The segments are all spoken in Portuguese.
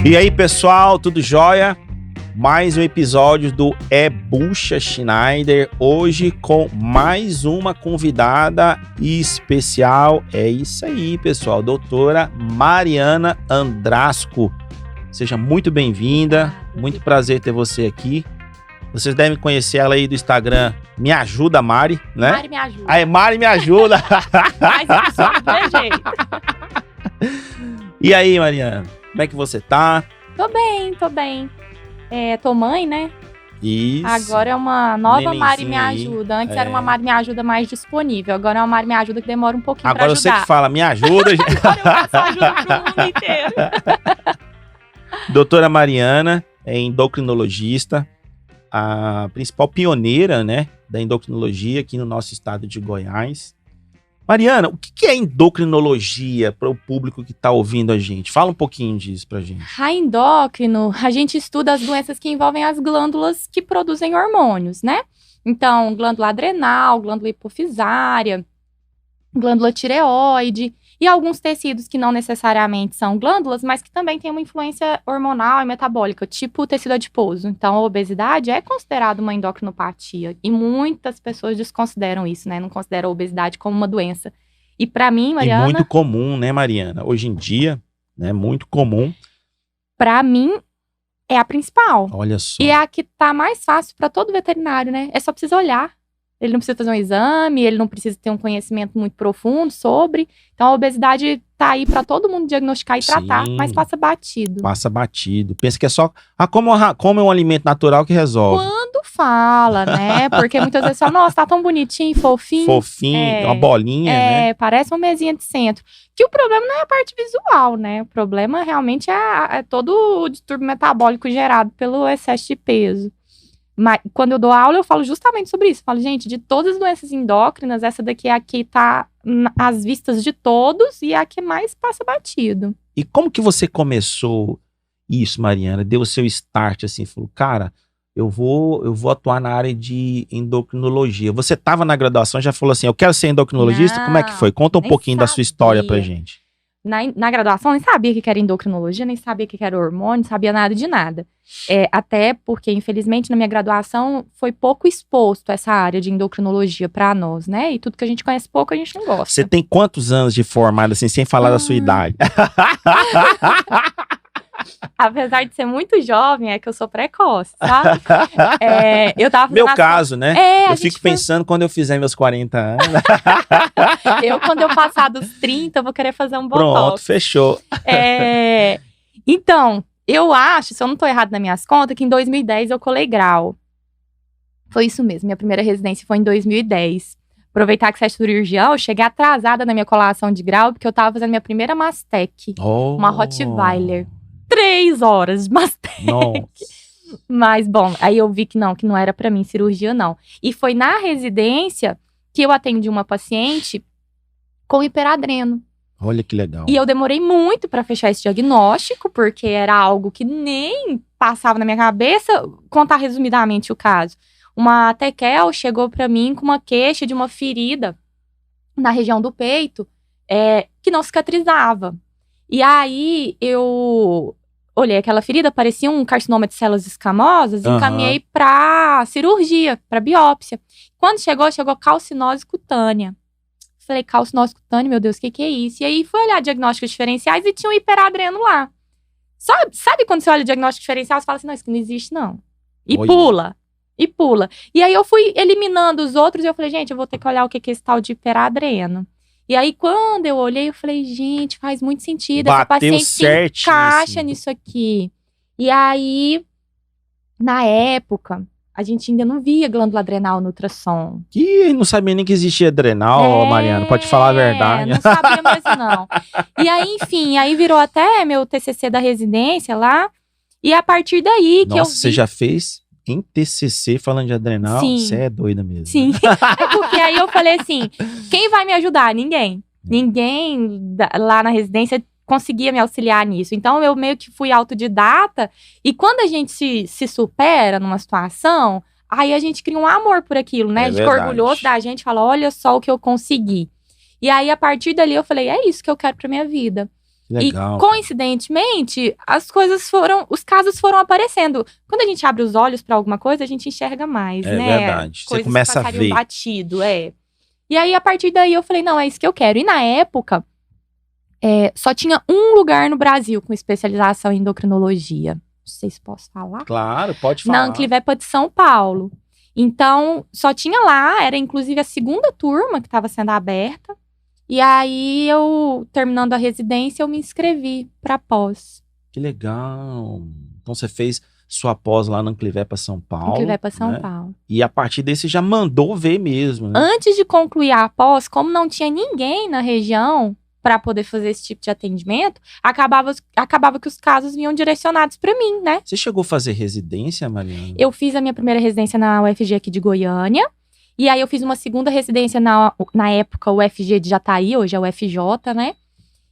E aí, pessoal, tudo jóia? Mais um episódio do Bucha Schneider, hoje com mais uma convidada especial. É isso aí, pessoal, doutora Mariana Andrasco. Seja muito bem-vinda, muito prazer ter você aqui. Vocês devem conhecer ela aí do Instagram, Me Ajuda Mari, né? Mari Me Ajuda. Aí, Mari Me Ajuda. Mas isso é jeito. E aí, Mariana, como é que você tá? Tô bem. Tô mãe, né? Isso. Agora é uma nova Nenenzinha Mari Me aí. Ajuda. Antes era uma Mari Me Ajuda mais disponível. Agora é uma Mari Me Ajuda que demora um pouquinho Agora pra você ajudar. que fala, me ajuda. Agora eu faço ajuda pro mundo inteiro. Doutora Mariana é endocrinologista, a principal pioneira, né, da endocrinologia aqui no nosso estado de Goiás. Mariana, o que é endocrinologia para o público que está ouvindo a gente? Fala um pouquinho disso pra gente. A endócrino, a gente estuda as doenças que envolvem as glândulas que produzem hormônios, né? Então, glândula adrenal, glândula hipofisária, glândula tireoide e alguns tecidos que não necessariamente são glândulas, mas que também têm uma influência hormonal e metabólica, tipo o tecido adiposo. Então, a obesidade é considerada uma endocrinopatia e muitas pessoas desconsideram isso, né? Não consideram a obesidade como uma doença. E para mim, Mariana... E muito comum, né, Mariana? Hoje em dia, né, muito comum. Para mim, é a principal. Olha só. E é a que tá mais fácil para todo veterinário, né? É só precisa olhar. Ele não precisa fazer um exame, ele não precisa ter um conhecimento muito profundo sobre. Então, a obesidade tá aí para todo mundo diagnosticar e tratar, mas passa batido. Passa batido. Pensa que é só... como é um alimento natural que resolve. Quando fala, né? Porque muitas vezes fala, nossa, tá tão bonitinho, fofinho. Fofinho, uma bolinha, né? Parece uma mesinha de centro. Que o problema não é a parte visual, né? O problema realmente é todo o distúrbio metabólico gerado pelo excesso de peso. Mas quando eu dou aula, eu falo justamente sobre isso. Eu falo, gente, de todas as doenças endócrinas, essa daqui é a que tá às vistas de todos e é a que mais passa batido. E como que você começou isso, Mariana? Deu o seu start, assim, falou, cara, eu vou atuar na área de endocrinologia. Você estava na graduação, já falou assim, eu quero ser endocrinologista? Como é que foi? Conta um pouquinho da sua história pra gente. Na graduação, nem sabia o que era endocrinologia, nem sabia o que era hormônio, não sabia nada de nada. Até porque, infelizmente, na minha graduação, foi pouco exposto essa área de endocrinologia para nós, né? E tudo que a gente conhece pouco, a gente não gosta. Você tem quantos anos de formada, assim, sem falar da sua idade? Apesar de ser muito jovem, é que eu sou precoce, sabe? Eu tava Meu caso, né? Eu fico pensando quando eu fizer meus 40 anos. Quando eu passar dos 30, eu vou querer fazer um botox. Pronto, fechou. Então, eu acho, se eu não tô errado nas minhas contas, que em 2010 eu colei grau. Foi isso mesmo, minha primeira residência foi em 2010. Aproveitar que você é cirurgião, eu cheguei atrasada na minha colação de grau, porque eu tava fazendo minha primeira Mastec. Uma Rottweiler. 3 horas de Mastec. Nossa. Mas, bom, aí eu vi que não era pra mim cirurgia, não. E foi na residência que eu atendi uma paciente com hiperadreno. Olha que legal. E eu demorei muito pra fechar esse diagnóstico, porque era algo que nem passava na minha cabeça. Contar resumidamente o caso. Uma tequel chegou pra mim com uma queixa de uma ferida na região do peito, que não cicatrizava. E aí, eu olhei aquela ferida, parecia um carcinoma de células escamosas, e encaminhei pra cirurgia, pra biópsia. Quando chegou calcinose cutânea. Falei, calcinose cutânea, meu Deus, o que é isso? E aí, fui olhar diagnósticos diferenciais e tinha um hiperadreno lá. Sabe quando você olha o diagnóstico diferencial, você fala assim, não, isso não existe, não. E pula. E aí, eu fui eliminando os outros e eu falei, gente, eu vou ter que olhar o que é esse tal de hiperadreno. E aí, quando eu olhei, eu falei, gente, faz muito sentido. Essa paciente se encaixa nisso aqui. E aí, na época, a gente ainda não via glândula adrenal no ultrassom. Ih, não sabia nem que existia adrenal, Mariana, pode falar a verdade. Não sabia mesmo, não. E aí, enfim, aí virou até meu TCC da residência lá. E a partir daí que Nossa, você já fez em TCC falando de adrenal? Sim. Você é doida mesmo. Sim, porque aí eu falei assim, quem vai me ajudar? Ninguém. Ninguém lá na residência conseguia me auxiliar nisso. Então, eu meio que fui autodidata. E quando a gente se supera numa situação, aí a gente cria um amor por aquilo, né? De orgulhoso da gente, fala, olha só o que eu consegui. E aí, a partir dali, eu falei, é isso que eu quero pra minha vida. Legal. E, coincidentemente, os casos foram aparecendo. Quando a gente abre os olhos pra alguma coisa, a gente enxerga mais, É né? verdade. Você Coisas começa que a passariam ver. batido, E aí, a partir daí, eu falei, não, é isso que eu quero. E na época, só tinha um lugar no Brasil com especialização em endocrinologia. Não sei se posso falar. Claro, pode Na falar. Anclivepa de São Paulo. Então, só tinha lá, era inclusive a segunda turma que estava sendo aberta. E aí, eu, terminando a residência, eu me inscrevi para pós. Que legal. Então você fez sua pós lá no Anclivepa São Paulo. Anclivepa São né? Paulo. E a partir desse você já mandou ver mesmo, né? Antes de concluir a pós, como não tinha ninguém na região para poder fazer esse tipo de atendimento, acabava que os casos vinham direcionados para mim, né? Você chegou a fazer residência, Mariana? Eu fiz a minha primeira residência na UFG aqui de Goiânia. E aí eu fiz uma segunda residência na época UFG de Jataí, hoje é o UFJ, né?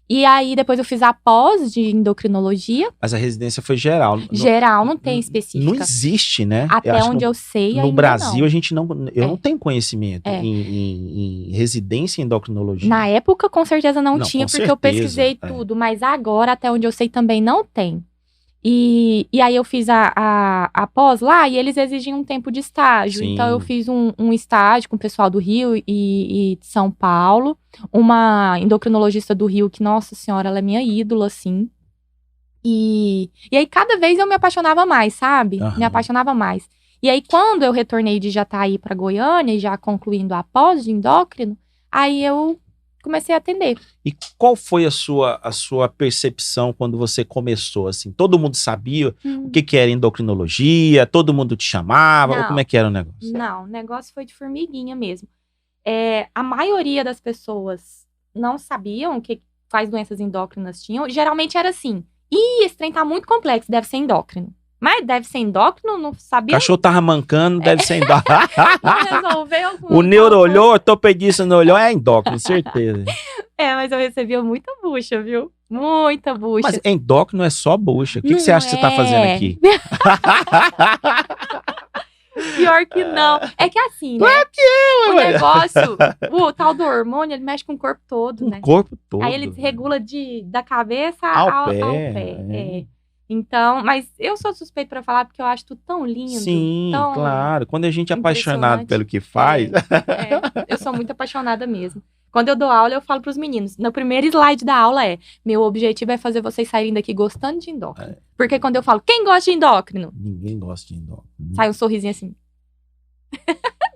E aí depois eu fiz a pós de endocrinologia. Mas a residência foi geral. Geral, não tem específica. Não existe, né? Até onde eu sei, no ainda Brasil, não. a gente não... Eu não tenho conhecimento em residência em endocrinologia. Na época, com certeza não tinha, com porque eu certeza, pesquisei tudo. Mas agora, até onde eu sei, também não tem. E aí eu fiz a pós lá e eles exigem um tempo de estágio. Sim. Então eu fiz um estágio com o pessoal do Rio e de São Paulo. Uma endocrinologista do Rio que, nossa senhora, ela é minha ídola, assim. E aí cada vez eu me apaixonava mais, sabe? Aham. Me apaixonava mais. E aí quando eu retornei de Jataí para Goiânia, e já concluindo a pós de endócrino, aí eu comecei a atender. E qual foi a sua percepção quando você começou, assim? Todo mundo sabia o que era endocrinologia? Todo mundo te chamava? Não. Ou como é que era o negócio? Não, o negócio foi de formiguinha mesmo. A maioria das pessoas não sabiam quais doenças endócrinas tinham. Geralmente era assim, esse trem tá muito complexo, deve ser endócrino. Mas deve ser endócrino, não O sabia. cachorro tava mancando, deve ser endócrino. Resolveu. O neuro olhou, o ortopedista não olhou, é endócrino, certeza. Mas eu recebia muita bucha, viu? Muita bucha. Mas endócrino é só bucha. O que Não você acha que você tá fazendo aqui? Pior que não. É que assim, né? Claro que é, O ué. negócio, o tal do hormônio, ele mexe com o corpo todo, né? O corpo todo. Aí ele regula da cabeça Ao ao pé, pé. Então, mas eu sou suspeita pra falar porque eu acho tudo tão lindo. Sim, tão claro. Quando a gente é apaixonado impressionante. pelo que faz. Eu sou muito apaixonada mesmo. Quando eu dou aula, eu falo pros meninos. No primeiro slide da aula meu objetivo é fazer vocês saírem daqui gostando de endócrino. Porque quando eu falo, quem gosta de endócrino? Ninguém gosta de endócrino. Sai um sorrisinho assim.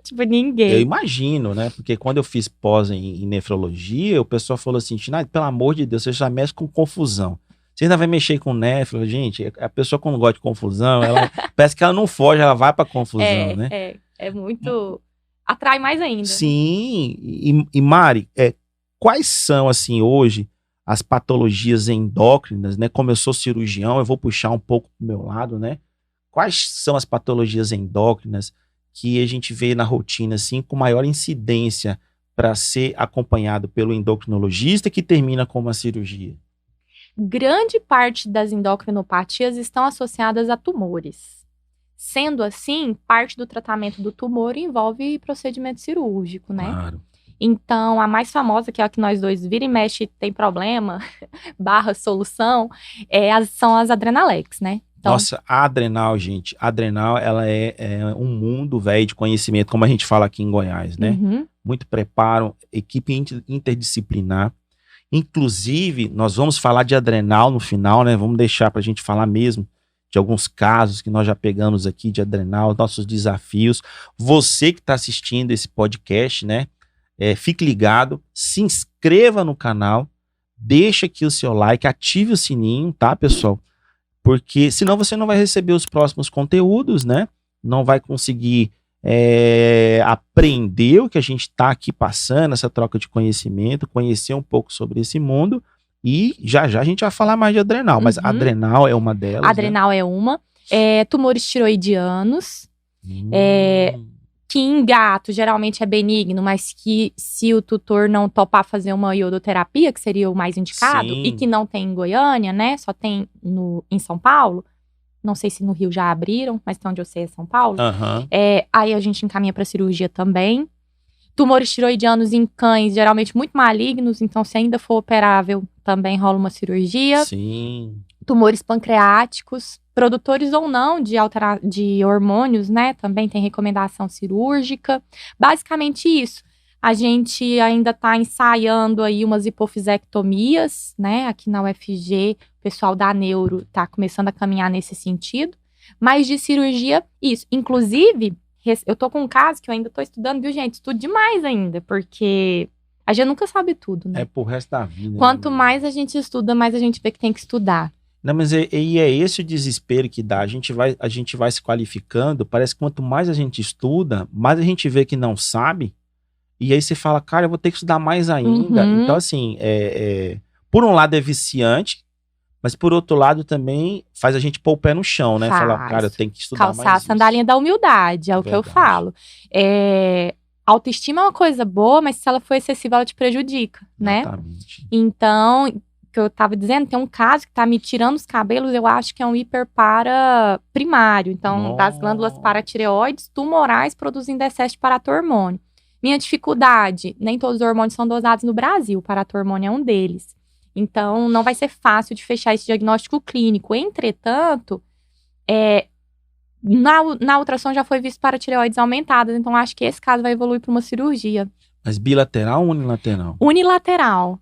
Tipo, ninguém. Eu imagino, né? Porque quando eu fiz pós em nefrologia, o pessoal falou assim, Schneider, pelo amor de Deus, você já mexe com confusão. Você ainda vai mexer com nefro, gente, a pessoa quando gosta de confusão, ela parece que ela não foge, ela vai pra confusão, né? É muito... Atrai mais ainda. Sim, e Mari, quais são, assim, hoje, as patologias endócrinas, né? Como eu sou cirurgião, eu vou puxar um pouco pro meu lado, né? Quais são as patologias endócrinas que a gente vê na rotina, assim, com maior incidência para ser acompanhado pelo endocrinologista que termina com uma cirurgia? Grande parte das endocrinopatias estão associadas a tumores. Sendo assim, parte do tratamento do tumor envolve procedimento cirúrgico, né? Claro. Então, a mais famosa, que é a que nós dois vira e mexe tem problema, / solução, são as Adrenalex, né? Então, Nossa, a adrenal, gente, a adrenal, ela é um mundo, velho, de conhecimento, como a gente fala aqui em Goiás, né? Muito preparo, equipe interdisciplinar. Inclusive, nós vamos falar de adrenal no final, né? Vamos deixar pra gente falar mesmo de alguns casos que nós já pegamos aqui de adrenal, nossos desafios. Você que está assistindo esse podcast, né? Fique ligado, se inscreva no canal, deixa aqui o seu like, ative o sininho, tá, pessoal? Porque senão você não vai receber os próximos conteúdos, né? Não vai conseguir aprender o que a gente está aqui passando, essa troca de conhecimento, conhecer um pouco sobre esse mundo. E já a gente vai falar mais de adrenal, mas adrenal é uma delas. Adrenal, né? É uma. Tumores tiroidianos. Que em gato geralmente é benigno, mas que se o tutor não topar fazer uma iodoterapia, que seria o mais indicado, Sim. E que não tem em Goiânia, né? Só tem em São Paulo. Não sei se no Rio já abriram, mas até onde eu sei é São Paulo. Uhum. Aí a gente encaminha para cirurgia também. Tumores tiroidianos em cães, geralmente muito malignos, então se ainda for operável, também rola uma cirurgia. Sim. Tumores pancreáticos, produtores ou não de hormônios, né? Também tem recomendação cirúrgica. Basicamente isso. A gente ainda está ensaiando aí umas hipofisectomias, né? Aqui na UFG, o pessoal da neuro está começando a caminhar nesse sentido. Mas de cirurgia, isso. Inclusive, eu tô com um caso que eu ainda tô estudando, viu, gente? Estudo demais ainda, porque a gente nunca sabe tudo, né? É pro resto da vida. Quanto né? mais a gente estuda, mais a gente vê que tem que estudar. Não, mas é esse o desespero que dá. A gente vai se qualificando. Parece que quanto mais a gente estuda, mais a gente vê que não sabe. E aí você fala, cara, eu vou ter que estudar mais ainda. Uhum. Então, assim, por um lado é viciante, mas por outro lado também faz a gente pôr o pé no chão, né? Falar, Faz. cara, eu tenho que estudar Calçar mais a sandália da humildade, é o que eu Verdade. falo. Autoestima é uma coisa boa, mas se ela for excessiva, ela te prejudica, né? Exatamente. Então, o que eu tava dizendo, tem um caso que tá me tirando os cabelos, eu acho que é um hiperpara primário. Então, das glândulas Nossa. paratireoides tumorais produzindo excesso de paratormônio. Minha dificuldade, nem todos os hormônios são dosados no Brasil, o paratormônio é um deles. Então, não vai ser fácil de fechar esse diagnóstico clínico. Entretanto, na ultrassom já foi visto paratireoides aumentadas, então acho que esse caso vai evoluir para uma cirurgia. Mas bilateral ou unilateral? Unilateral.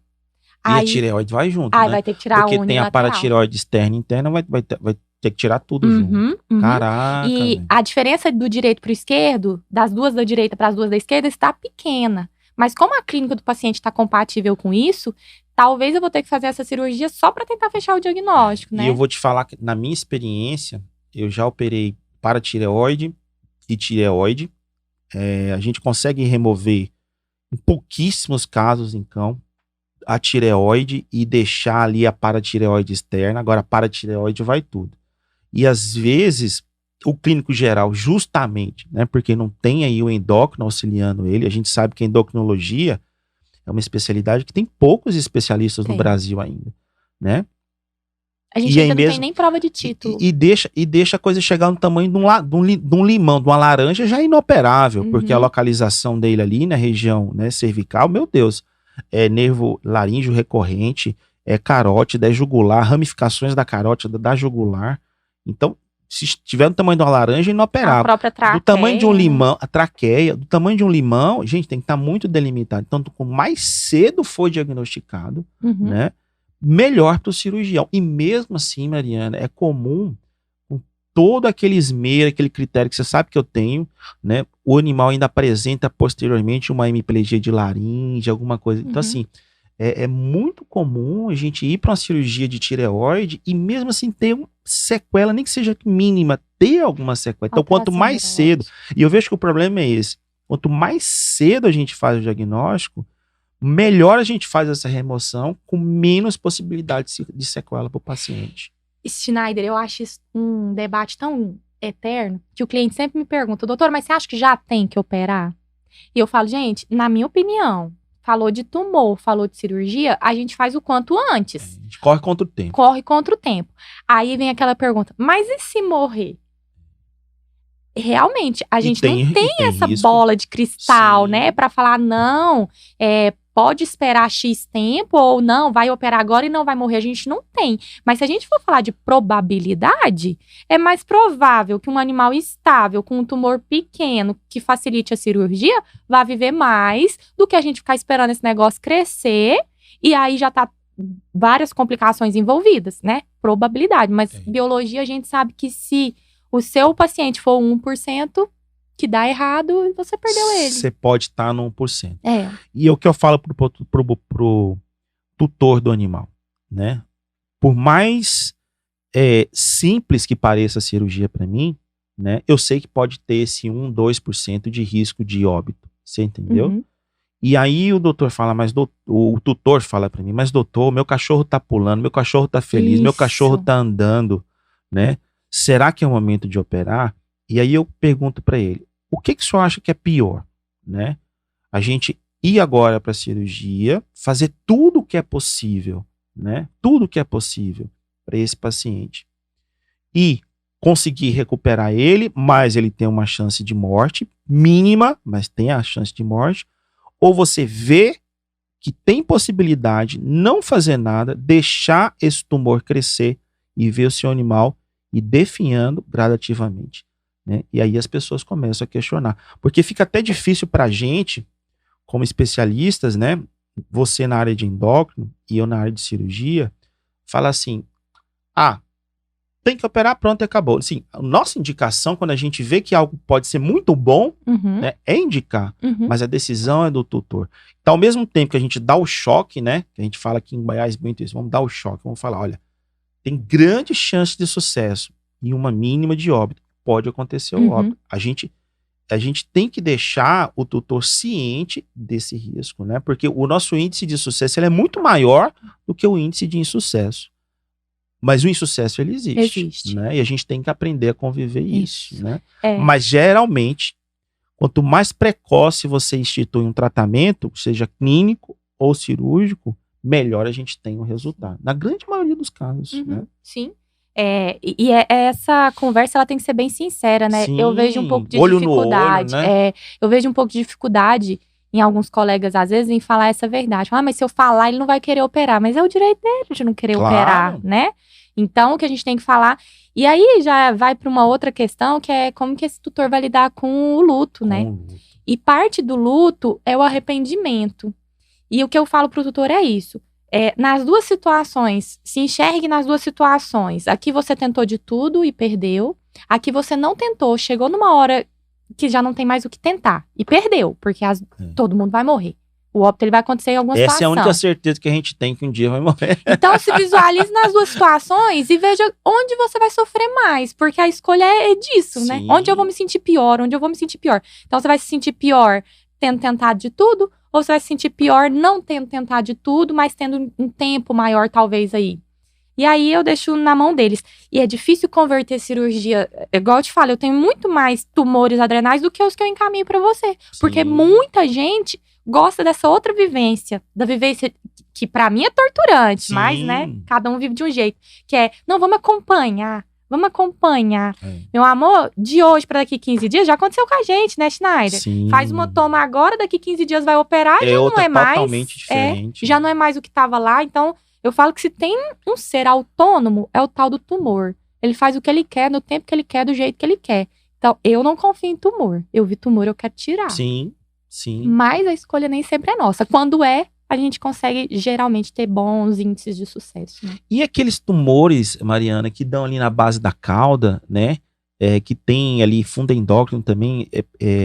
E a tireoide vai junto, Aí né? vai ter que tirar a Porque tem a unilateral. paratireoide externa e interna, vai ter que tirar tudo junto. Caraca, E velho. a diferença do direito para o esquerdo, das duas da direita para as duas da esquerda, está pequena. Mas como a clínica do paciente está compatível com isso, talvez eu vou ter que fazer essa cirurgia só para tentar fechar o diagnóstico, né? E eu vou te falar que, na minha experiência, eu já operei paratireoide e tireoide. A gente consegue remover, em pouquíssimos casos em cão, a tireoide e deixar ali a paratireoide externa. Agora, a paratireoide vai tudo. E às vezes, o clínico geral, justamente, né, porque não tem aí o endócrino auxiliando ele, a gente sabe que a endocrinologia é uma especialidade que tem poucos especialistas no Brasil ainda, né? A gente ainda não tem nem prova de título. E deixa a coisa chegar no tamanho de um limão, de uma laranja, já é inoperável, porque a localização dele ali na região, né, cervical, meu Deus, é nervo laríngeo recorrente, é carótida, é jugular, ramificações da carótida, da jugular. Então, se estiver no tamanho de uma laranja, é inoperável. A própria traqueia. Do tamanho de um limão, a traqueia, do tamanho de um limão, gente, tem que estar muito delimitado. Então, quanto mais cedo for diagnosticado, né, melhor para o cirurgião. E mesmo assim, Mariana, é comum, com todo aquele esmero, aquele critério que você sabe que eu tenho, né, o animal ainda apresenta posteriormente uma hemiplegia de laringe, alguma coisa. Então, assim, é muito comum a gente ir para uma cirurgia de tireoide e mesmo assim ter uma sequela, nem que seja mínima, ter alguma sequela. Então, quanto mais cedo, e eu vejo que o problema é esse, quanto mais cedo a gente faz o diagnóstico, melhor a gente faz essa remoção com menos possibilidade de sequela para o paciente. Schneider, eu acho isso um debate tão eterno que o cliente sempre me pergunta, doutor, mas você acha que já tem que operar? E eu falo, gente, na minha opinião, falou de tumor, falou de cirurgia, a gente faz o quanto antes. A gente corre contra o tempo. Corre contra o tempo. Aí vem aquela pergunta, mas e se morrer? Realmente, a gente não tem essa risco. Bola de cristal, sim, né? Pra falar, não, pode esperar X tempo ou não, vai operar agora e não vai morrer. A gente não tem. Mas se a gente for falar de probabilidade, é mais provável que um animal estável, com um tumor pequeno, que facilite a cirurgia, vá viver mais do que a gente ficar esperando esse negócio crescer e aí já tá várias complicações envolvidas, né? Probabilidade. Mas biologia, a gente sabe que se o seu paciente for 1%, que dá errado, você perdeu ele. Você pode estar no 1%. E é o que eu falo pro tutor do animal, né? Por mais simples que pareça a cirurgia para mim, né? Eu sei que pode ter esse 1, 2% de risco de óbito. Você entendeu? E aí o doutor fala, o tutor fala para mim, mas doutor, meu cachorro tá pulando, meu cachorro tá feliz, meu cachorro tá andando, né? Será que é o momento de operar? E aí eu pergunto para ele, o que o senhor acha que é pior, né? A gente ir agora para a cirurgia, fazer tudo o que é possível, né? Tudo o que é possível para esse paciente e conseguir recuperar ele, mas ele tem uma chance de morte mínima, mas tem a chance de morte, ou você vê que tem possibilidade, não fazer nada, deixar esse tumor crescer e ver o seu animal ir definhando gradativamente, né? E aí as pessoas começam a questionar. Porque fica até difícil para a gente, como especialistas, né? Você na área de endócrino e eu na área de cirurgia, fala assim, tem que operar, pronto, e acabou. Assim, a nossa indicação, quando a gente vê que algo pode ser muito bom, né, é indicar, mas a decisão é do tutor. Então, ao mesmo tempo que a gente dá o choque, né, que a gente fala aqui em Goiás muito isso, vamos dar o choque, vamos falar, olha, tem grande chance de sucesso e uma mínima de óbito. Pode acontecer o óbito. A gente tem que deixar o tutor ciente desse risco, né, porque o nosso índice de sucesso ele é muito maior do que o índice de insucesso. Mas o insucesso, ele existe. Né? E a gente tem que aprender a conviver isso. Né? Mas, geralmente, quanto mais precoce você institui um tratamento, seja clínico ou cirúrgico, melhor a gente tem o resultado. Na grande maioria dos casos. Né? Sim. Essa conversa ela tem que ser bem sincera, né? Sim, eu vejo um pouco de olho dificuldade. No olho, né? Eu vejo um pouco de dificuldade em alguns colegas, às vezes, em falar essa verdade. Mas se eu falar, ele não vai querer operar. Mas é o direito dele de não querer operar, né? Então, o que a gente tem que falar... E aí, já vai para uma outra questão, que é como que esse tutor vai lidar com o luto, né? E parte do luto é o arrependimento. E o que eu falo pro tutor é isso. Nas duas situações, se enxergue nas duas situações. Aqui você tentou de tudo e perdeu. Aqui você não tentou, chegou numa hora que já não tem mais o que tentar. E perdeu, porque todo mundo vai morrer. O óbito ele vai acontecer em alguma situação. Essa é a única certeza que a gente tem que um dia vai morrer. Então, se visualize nas duas situações e veja onde você vai sofrer mais. Porque a escolha é disso, né? Onde eu vou me sentir pior, onde eu vou me sentir pior. Então, você vai se sentir pior tendo tentado de tudo, ou você vai se sentir pior não tendo tentado de tudo, mas tendo um tempo maior, talvez, aí. E aí, eu deixo na mão deles. E é difícil converter cirurgia. Igual eu te falo, eu tenho muito mais tumores adrenais do que os que eu encaminho pra você. Porque muita gente gosta dessa outra vivência, da vivência que pra mim é torturante, mas, né, cada um vive de um jeito, que é, não, vamos acompanhar. Meu amor, de hoje pra daqui 15 dias, já aconteceu com a gente, né, Schneider? Faz uma toma agora, daqui 15 dias vai operar, já não é mais. Totalmente diferente. Já não é mais o que tava lá, então, eu falo que se tem um ser autônomo, é o tal do tumor. Ele faz o que ele quer, no tempo que ele quer, do jeito que ele quer. Então, eu não confio em tumor. Eu vi tumor, eu quero tirar. Sim. Mas a escolha nem sempre é nossa. Quando a gente consegue geralmente ter bons índices de sucesso. Né? E aqueles tumores, Mariana, que dão ali na base da cauda, né? Que tem ali fundo endócrino também,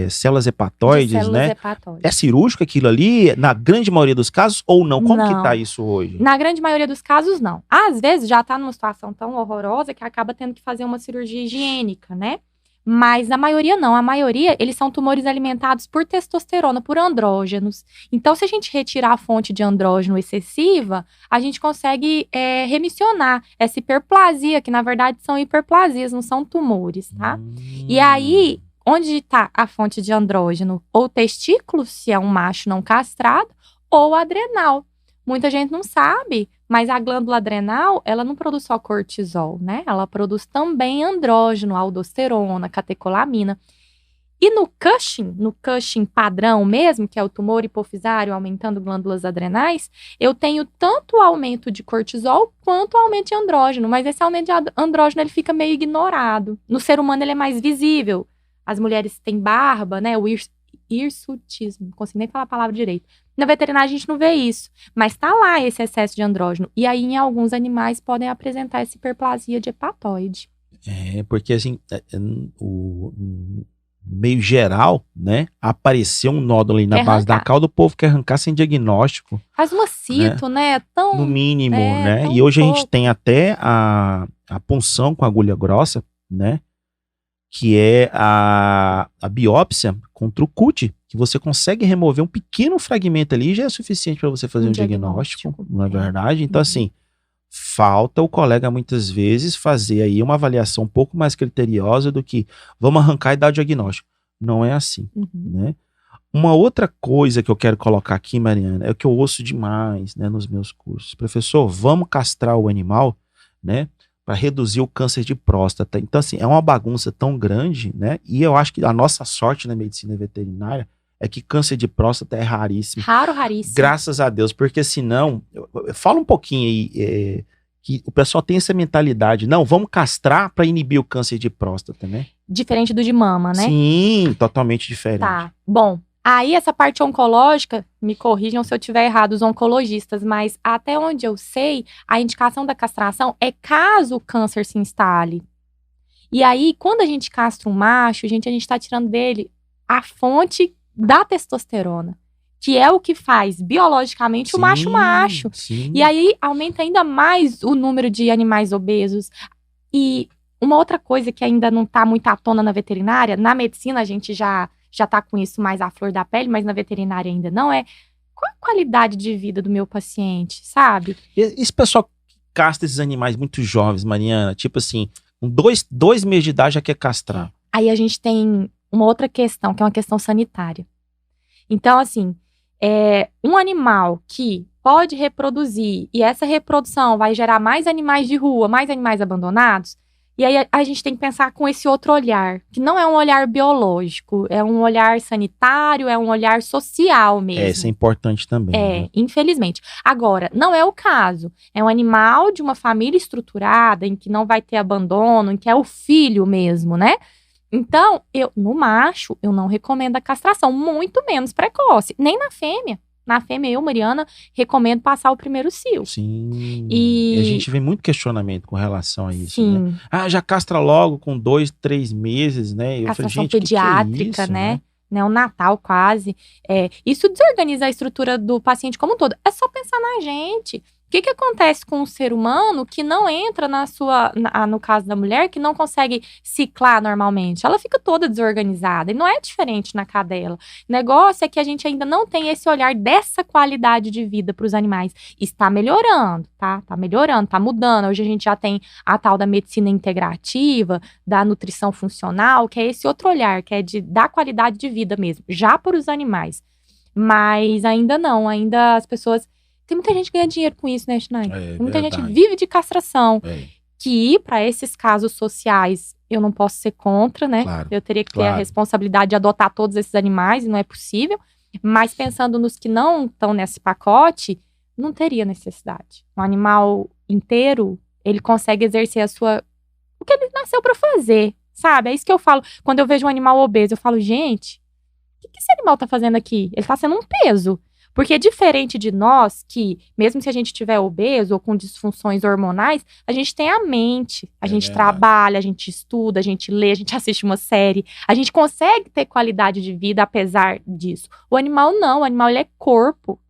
células hepatóides, né? Hepatóides. É cirúrgico aquilo ali, na grande maioria dos casos, ou não? Como que tá isso hoje? Na grande maioria dos casos, não. Às vezes já tá numa situação tão horrorosa que acaba tendo que fazer uma cirurgia higiênica, né? Mas a maioria não. A maioria, eles são tumores alimentados por testosterona, por andrógenos. Então, se a gente retirar a fonte de andrógeno excessiva, a gente consegue remissionar essa hiperplasia, que na verdade são hiperplasias, não são tumores, tá? E aí, onde está a fonte de andrógeno? Ou testículo, se é um macho não castrado, ou adrenal. Muita gente não sabe, mas a glândula adrenal, ela não produz só cortisol, né? Ela produz também andrógeno, aldosterona, catecolamina. E no Cushing padrão mesmo, que é o tumor hipofisário aumentando glândulas adrenais, eu tenho tanto o aumento de cortisol quanto o aumento de andrógeno. Mas esse aumento de andrógeno, ele fica meio ignorado. No ser humano, ele é mais visível. As mulheres têm barba, né? O hirsutismo, não consigo nem falar a palavra direito. Na veterinária a gente não vê isso, mas tá lá esse excesso de andrógeno. E aí em alguns animais podem apresentar essa hiperplasia de hepatóide. Porque assim, o meio geral, né, apareceu um nódulo ali na base da cauda, o povo quer arrancar sem diagnóstico. Faz uma cito, né? Tão, no mínimo, né? E hoje a gente tem até a punção com agulha grossa, né? Que é a biópsia contra o CUT, que você consegue remover um pequeno fragmento ali, já é suficiente para você fazer um diagnóstico, não é verdade? Então, assim, falta o colega muitas vezes fazer aí uma avaliação um pouco mais criteriosa do que vamos arrancar e dar o diagnóstico. Não é assim, né? Uma outra coisa que eu quero colocar aqui, Mariana, é o que eu ouço demais, né, nos meus cursos. Professor, vamos castrar o animal, né? Para reduzir o câncer de próstata. Então, assim, é uma bagunça tão grande, né? E eu acho que a nossa sorte na medicina veterinária é que câncer de próstata é raríssimo. Raro, raríssimo. Graças a Deus, porque senão, fala um pouquinho aí, que o pessoal tem essa mentalidade, não, vamos castrar para inibir o câncer de próstata, né? Diferente do de mama, né? Sim, totalmente diferente. Tá, bom. Aí essa parte oncológica, me corrijam se eu tiver errado, os oncologistas, mas até onde eu sei, a indicação da castração é caso o câncer se instale. E aí, quando a gente castra um macho, gente, a gente tá tirando dele a fonte da testosterona, que é o que faz biologicamente o macho. Sim. E aí aumenta ainda mais o número de animais obesos. E uma outra coisa que ainda não tá muito à tona na veterinária, na medicina a gente já tá com isso mais à flor da pele, mas na veterinária ainda não, é qual a qualidade de vida do meu paciente, sabe? Esse pessoal que castra esses animais muito jovens, Mariana, tipo assim, com dois meses de idade já quer castrar. Aí a gente tem uma outra questão, que é uma questão sanitária. Então, assim, um animal que pode reproduzir e essa reprodução vai gerar mais animais de rua, mais animais abandonados, e aí a gente tem que pensar com esse outro olhar, que não é um olhar biológico, é um olhar sanitário, é um olhar social mesmo. Isso é importante também. Né? Infelizmente. Agora, não é o caso. É um animal de uma família estruturada, em que não vai ter abandono, em que é o filho mesmo, né? Então, no macho, eu não recomendo a castração, muito menos precoce, nem na fêmea. Na fêmea, eu, Mariana, recomendo passar o primeiro cio. Sim. E a gente vê muito questionamento com relação a isso, sim. né? Ah, já castra logo com 2, 3 meses, né? Eu castração falei, gente, pediátrica, que é isso, né? Neonatal quase. Isso desorganiza a estrutura do paciente como um todo. É só pensar na gente. O que acontece com um ser humano que não entra no caso da mulher, que não consegue ciclar normalmente? Ela fica toda desorganizada. E não é diferente na cadela. O negócio é que a gente ainda não tem esse olhar dessa qualidade de vida para os animais. Está melhorando, tá? Tá melhorando, tá mudando. Hoje a gente já tem a tal da medicina integrativa, da nutrição funcional, que é esse outro olhar, que é de dar qualidade de vida mesmo, já para os animais. Mas ainda não, ainda as pessoas... Tem muita gente que ganha dinheiro com isso, né, Schneider? Tem muita gente que vive de castração. Que, para esses casos sociais, eu não posso ser contra, né? Claro, eu teria que ter a responsabilidade de adotar todos esses animais, e não é possível. Mas pensando nos que não estão nesse pacote, não teria necessidade. Um animal inteiro, ele consegue exercer o que ele nasceu para fazer, sabe? É isso que eu falo. Quando eu vejo um animal obeso, eu falo, gente, o que esse animal tá fazendo aqui? Ele tá sendo um peso. Porque diferente de nós, que mesmo se a gente estiver obeso ou com disfunções hormonais, a gente tem a mente, a gente trabalha, a gente estuda, a gente lê, a gente assiste uma série, a gente consegue ter qualidade de vida apesar disso. O animal não, o animal ele é corpo.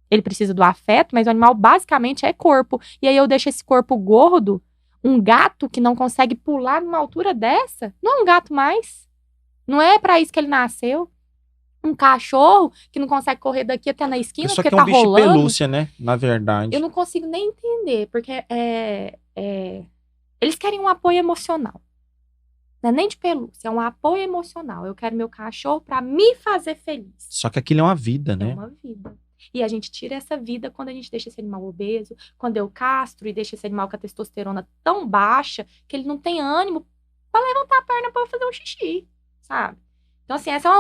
Ele precisa do afeto, mas o animal basicamente é corpo. E aí eu deixo esse corpo gordo, um gato que não consegue pular numa altura dessa, não é um gato mais. Não é pra isso que ele nasceu. Um cachorro que não consegue correr daqui até na esquina porque tá rolando. Só que é um bicho de pelúcia, né? Na verdade. Eu não consigo nem entender, porque eles querem um apoio emocional. Não é nem de pelúcia, é um apoio emocional. Eu quero meu cachorro pra me fazer feliz. Só que aquilo é uma vida, né? É uma vida. E a gente tira essa vida quando a gente deixa esse animal obeso, quando eu castro e deixo esse animal com a testosterona tão baixa que ele não tem ânimo pra levantar a perna pra fazer um xixi, sabe? Então, assim, essa é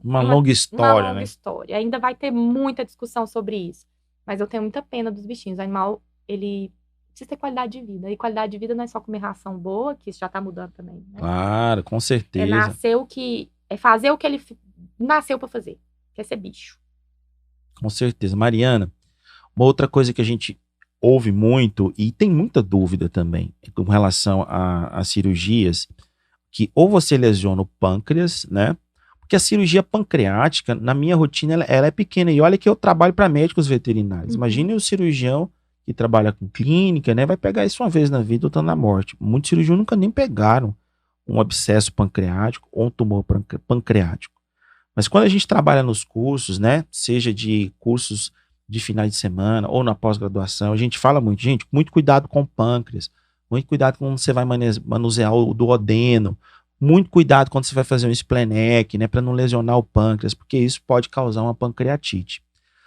uma longa história, uma longa história. Ainda vai ter muita discussão sobre isso. Mas eu tenho muita pena dos bichinhos. O animal, ele precisa ter qualidade de vida. E qualidade de vida não é só comer ração boa, que isso já tá mudando também, né? Claro, com certeza. É fazer o que ele nasceu pra fazer, que é ser bicho. Com certeza. Mariana, uma outra coisa que a gente ouve muito, e tem muita dúvida também, com relação a cirurgias, que ou você lesiona o pâncreas, né? Porque a cirurgia pancreática, na minha rotina, ela é pequena. E olha que eu trabalho para médicos veterinários. Imagine o cirurgião que trabalha com clínica, né? Vai pegar isso uma vez na vida ou tá na morte. Muitos cirurgiões nunca nem pegaram um abscesso pancreático ou um tumor pancreático. Mas quando a gente trabalha nos cursos, né? Seja de cursos de finais de semana ou na pós-graduação, a gente fala muito, gente, muito cuidado com o pâncreas. Muito cuidado quando você vai manusear o duodeno. Muito cuidado quando você vai fazer um splenectomia, né, para não lesionar o pâncreas, porque isso pode causar uma pancreatite.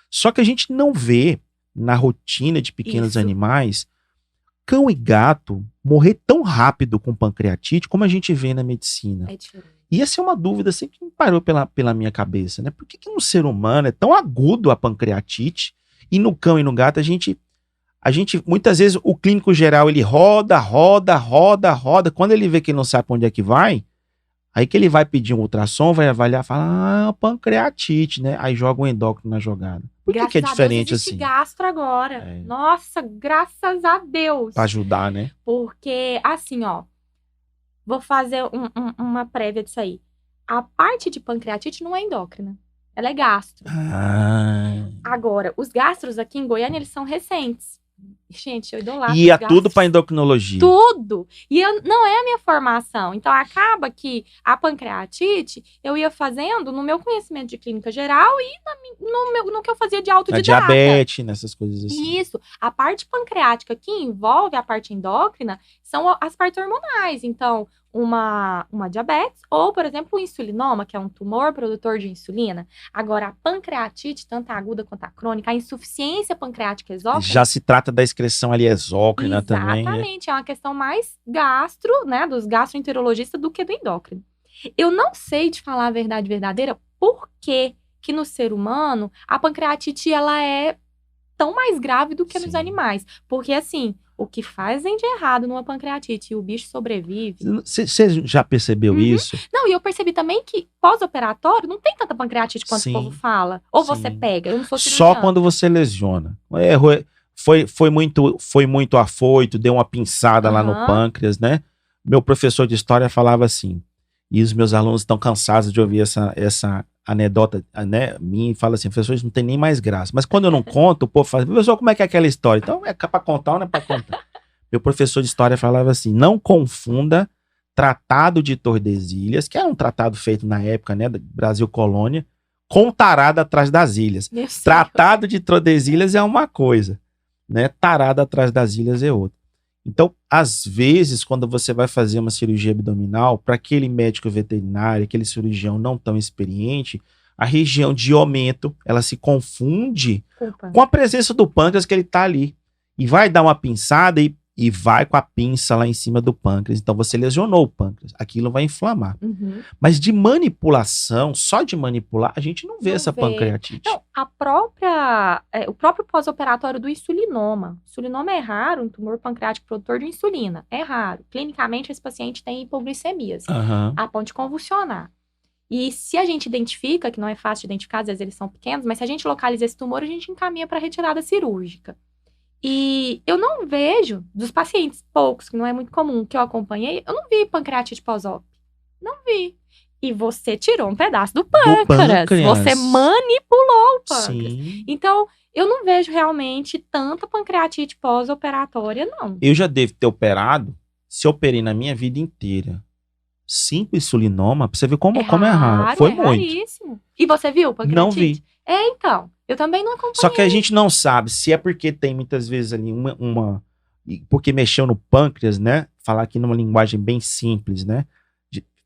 Só que a gente não vê na rotina de pequenos animais cão e gato morrer tão rápido com pancreatite como a gente vê na medicina. É diferente. E essa é uma dúvida assim que me parou pela minha cabeça, né? Por que no ser humano é tão agudo a pancreatite e no cão e no gato a gente, muitas vezes o clínico geral ele roda. Quando ele vê que ele não sabe pra onde é que vai, aí que ele vai pedir um ultrassom, vai avaliar, fala, pancreatite, né? Aí joga um endócrino na jogada. Por que é diferente Deus, existe assim? gastro agora. É. Nossa, graças a Deus. Pra ajudar, né? Porque, assim, ó, vou fazer uma prévia disso aí. A parte de pancreatite não é endócrina. Ela é gastro. Agora, os gastros aqui em Goiânia, eles são recentes. Gente, eu idolatro. Ia tudo pra endocrinologia. Tudo! E não é a minha formação. Então, acaba que a pancreatite, eu ia fazendo no meu conhecimento de clínica geral e no que eu fazia de Na autodidata. diabetes, nessas coisas assim. Isso. A parte pancreática que envolve a parte endócrina são as partes hormonais. Então, uma diabetes ou, por exemplo, o insulinoma, que é um tumor produtor de insulina. Agora, a pancreatite, tanto a aguda quanto a crônica, a insuficiência pancreática exócrina... Já se trata da excreção ali exócrina também. Exatamente. É uma questão mais gastro, né, dos gastroenterologistas do que do endócrino. Eu não sei te falar a verdade verdadeira por que no ser humano a pancreatite ela é tão mais grave do que nos animais. Porque, assim, o que fazem de errado numa pancreatite e o bicho sobrevive... Você já percebeu isso? Não, e eu percebi também que pós-operatório não tem tanta pancreatite quanto o povo fala. Ou você pega, eu não sou cirurgiã. Só quando você lesiona. Foi muito afoito, deu uma pinçada lá no pâncreas, né? Meu professor de história falava assim, e os meus alunos estão cansados de ouvir essa anedota, né, minha, e fala assim, professores, não tem nem mais graça. Mas quando eu não conto, o povo fala, professor, como é que é aquela história? Então, é pra contar ou não é pra contar? Meu professor de história falava assim, não confunda Tratado de Tordesilhas, que era um tratado feito na época, né, Brasil Colônia, com Tarada atrás das ilhas. Tratado de Tordesilhas é uma coisa, né, Tarada atrás das ilhas é outra. Então, às vezes, quando você vai fazer uma cirurgia abdominal, para aquele médico veterinário, aquele cirurgião não tão experiente, a região de aumento, ela se confunde com a presença do pâncreas que ele está ali. E vai dar uma pinçada e vai com a pinça lá em cima do pâncreas. Então, você lesionou o pâncreas. Aquilo vai inflamar. Mas de manipulação, só de manipular, a gente não vê essa pancreatite. Não, o próprio pós-operatório do insulinoma. Insulinoma é raro, um tumor pancreático produtor de insulina. É raro. Clinicamente, esse paciente tem hipoglicemias, a ponto de convulsionar. E se a gente identifica, que não é fácil de identificar, às vezes eles são pequenos, mas se a gente localiza esse tumor, a gente encaminha para retirada cirúrgica. E eu não vejo, dos pacientes poucos, que não é muito comum, que eu acompanhei, eu não vi pancreatite pós-op. Não vi. E você tirou um pedaço do pâncreas. Você manipulou o pâncreas. Sim. Então, eu não vejo realmente tanta pancreatite pós-operatória, não. Eu já devo ter operado, se operei na minha vida inteira. 5 insulinoma, pra você ver como é raro. Foi muito. Raríssimo. E você viu pancreatite? Não vi. Então. Eu também não acompanhei. Só que a gente não sabe se é porque tem muitas vezes ali porque mexeu no pâncreas, né? Falar aqui numa linguagem bem simples, né?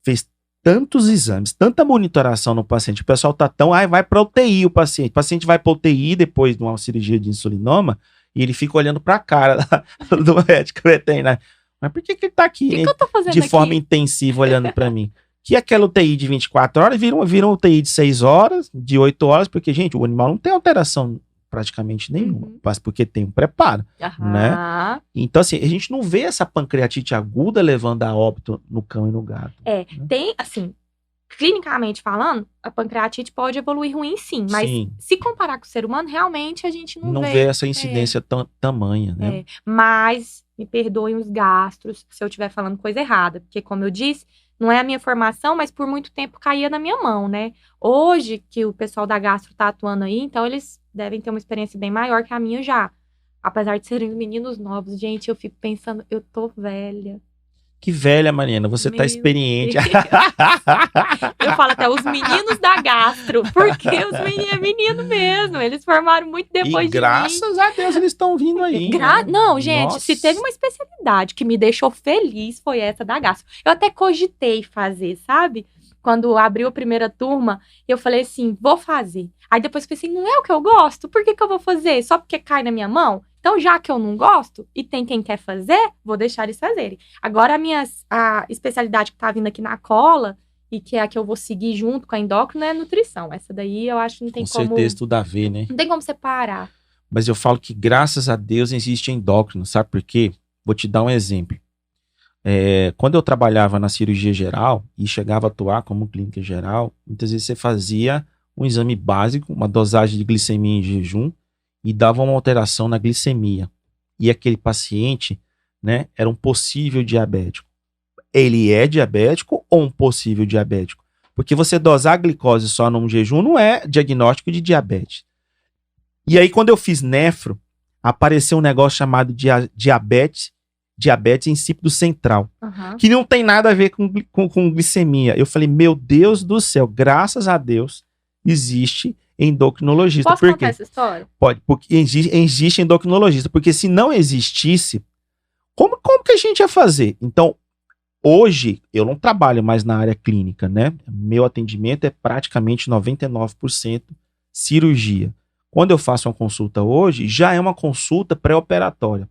Fez tantos exames, tanta monitoração no paciente. O pessoal tá tão... vai pra UTI o paciente. O paciente vai pra UTI depois de uma cirurgia de insulinoma e ele fica olhando pra cara do médico veterinário. Mas por que ele tá aqui, que eu tô fazendo de forma intensiva olhando pra mim? Que aquela UTI de 24 horas vira uma UTI de 6 horas, de 8 horas, porque, gente, o animal não tem alteração praticamente nenhuma, mas porque tem um preparo, né? Então, assim, a gente não vê essa pancreatite aguda levando a óbito no cão e no gato. Né? Tem, assim, clinicamente falando, a pancreatite pode evoluir ruim sim, mas se comparar com o ser humano, realmente a gente não vê essa incidência tamanha, né? Mas, me perdoem os gastros se eu estiver falando coisa errada, porque, como eu disse, não é a minha formação, mas por muito tempo caía na minha mão, né? Hoje, que o pessoal da gastro tá atuando aí, então eles devem ter uma experiência bem maior que a minha já. Apesar de serem meninos novos. Gente, eu fico pensando, eu tô velha. Que velha, Mariana, você tá experiente. Eu falo até os meninos da gastro, porque os meninos é menino mesmo. Eles formaram muito depois de mim. Graças a Deus eles estão vindo aí. Não, gente, se teve uma especialidade que me deixou feliz, foi essa da gastro. Eu até cogitei fazer, sabe? Quando abriu a primeira turma, eu falei assim, vou fazer. Aí depois eu pensei, não é o que eu gosto? Por que eu vou fazer? Só porque cai na minha mão? Então, já que eu não gosto, e tem quem quer fazer, vou deixar eles fazerem. Agora, a especialidade que tá vindo aqui na cola, e que é a que eu vou seguir junto com a endócrina é a nutrição. Essa daí eu acho que não tem Com como... certeza tudo a ver, né? Não tem como separar. Mas eu falo que graças a Deus existe endócrino, sabe por quê? Vou te dar um exemplo. Quando eu trabalhava na cirurgia geral e chegava a atuar como clínica geral, muitas vezes você fazia um exame básico, uma dosagem de glicemia em jejum e dava uma alteração na glicemia. E aquele paciente, né, era um possível diabético. Ele é diabético ou um possível diabético? Porque você dosar a glicose só num jejum não é diagnóstico de diabetes. E aí, quando eu fiz nefro, apareceu um negócio chamado diabetes insípido central, que não tem nada a ver com glicemia. Eu falei, meu Deus do céu, graças a Deus existe endocrinologista. Posso contar essa história? Pode, porque existe endocrinologista, porque se não existisse, como que a gente ia fazer? Então, hoje, eu não trabalho mais na área clínica, né? Meu atendimento é praticamente 99% cirurgia. Quando eu faço uma consulta hoje, já é uma consulta pré-operatória.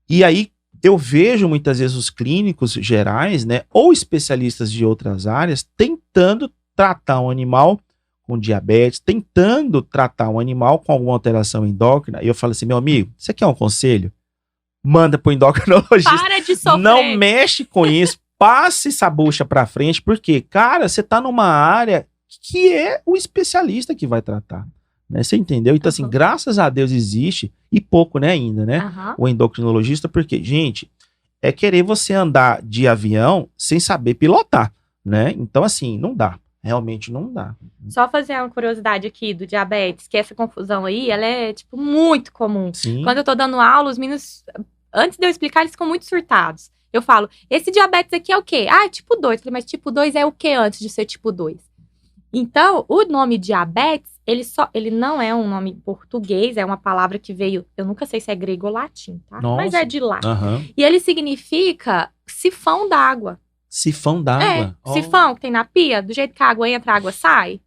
E aí, eu vejo muitas vezes os clínicos gerais, né, ou especialistas de outras áreas, tentando tratar um animal com diabetes, tentando tratar um animal com alguma alteração endócrina. E eu falo assim, meu amigo, você quer um conselho? Manda pro endocrinologista. Para de sofrer. Não mexe com isso. Passe essa bucha pra frente, porque, cara, você tá numa área que é o especialista que vai tratar. Né? Você entendeu? Então, assim, graças a Deus existe, e pouco, né, ainda, né? O endocrinologista, porque, gente, é querer você andar de avião sem saber pilotar, né? Então, assim, não dá. Realmente não dá. Só fazer uma curiosidade aqui do diabetes, que essa confusão aí, ela é, tipo, muito comum. Sim. Quando eu tô dando aula, os meninos, antes de eu explicar, eles ficam muito surtados. Eu falo, esse diabetes aqui é o quê? Ah, tipo 2. Eu falei, mas tipo 2 é o quê antes de ser tipo 2? Então, o nome diabetes, ele não é um nome português, é uma palavra que veio, eu nunca sei se é grego ou latim, tá? Nossa. Mas é de lá. Uhum. E ele significa sifão d'água. Sifão d'água? Sifão que tem na pia, do jeito que a água entra, a água sai.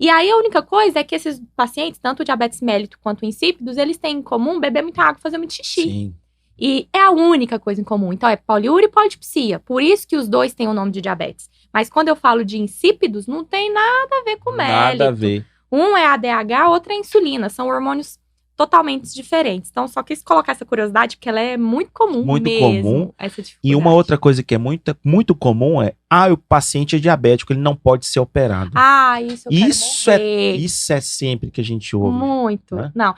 E aí, a única coisa é que esses pacientes, tanto o diabetes mellitus quanto o insípidos, eles têm em comum beber muita água e fazer muito xixi. Sim. E é a única coisa em comum. Então, é poliúria e polidipsia. Por isso que os dois têm o nome de diabetes. Mas quando eu falo de insípidos, não tem nada a ver com mélito. Nada a ver. Um é ADH, outro é insulina. São hormônios totalmente diferentes. Então, só quis colocar essa curiosidade, porque ela é muito comum Muito mesmo, comum. essa dificuldade. E uma outra coisa que é muito comum é, o paciente é diabético, ele não pode ser operado. Isso eu quero morrer. Isso é sempre que a gente ouve. Muito. Né? Não.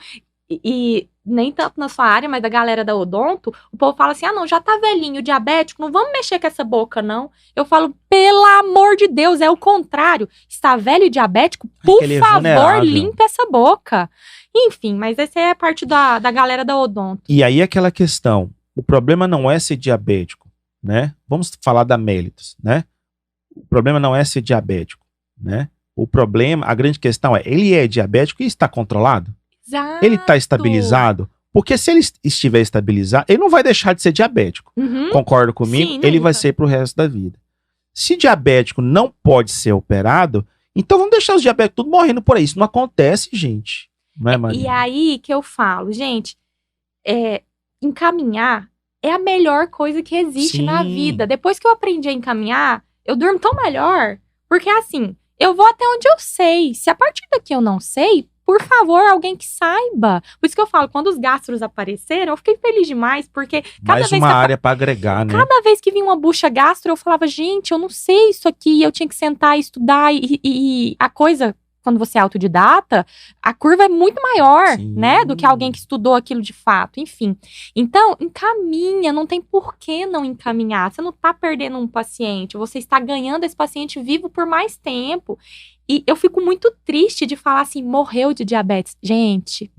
E nem tanto na sua área, mas da galera da odonto, o povo fala assim, não, já tá velhinho, diabético, não vamos mexer com essa boca, não. Eu falo, pelo amor de Deus, é o contrário. Está velho e diabético, por favor, limpe essa boca. Enfim, mas essa é a parte da galera da odonto. E aí aquela questão, o problema não é ser diabético, né? Vamos falar da mellitus, né? O problema não é ser diabético, né? O problema, a grande questão é, ele é diabético e está controlado? Exato. Ele está estabilizado? Porque se ele estiver estabilizado, ele não vai deixar de ser diabético. Concorda comigo? Sim, ele vai ser pro resto da vida. Se diabético não pode ser operado, então vamos deixar os diabéticos tudo morrendo por aí. Isso não acontece, gente. Não é, Maria? E aí que eu falo, gente, encaminhar é a melhor coisa que existe na vida. Depois que eu aprendi a encaminhar, eu durmo tão melhor. Porque assim, eu vou até onde eu sei. Se a partir daqui eu não sei, por favor, alguém que saiba. Por isso que eu falo, quando os gastros apareceram, eu fiquei feliz demais, porque mais uma área para agregar, né? Cada vez que vinha uma bucha gastro, eu falava, gente, eu não sei isso aqui, eu tinha que sentar e estudar, e a coisa, quando você é autodidata, a curva é muito maior, né, do que alguém que estudou aquilo de fato, enfim. Então, encaminha, não tem por que não encaminhar, você não tá perdendo um paciente, você está ganhando esse paciente vivo por mais tempo. E eu fico muito triste de falar assim, morreu de diabetes. Gente,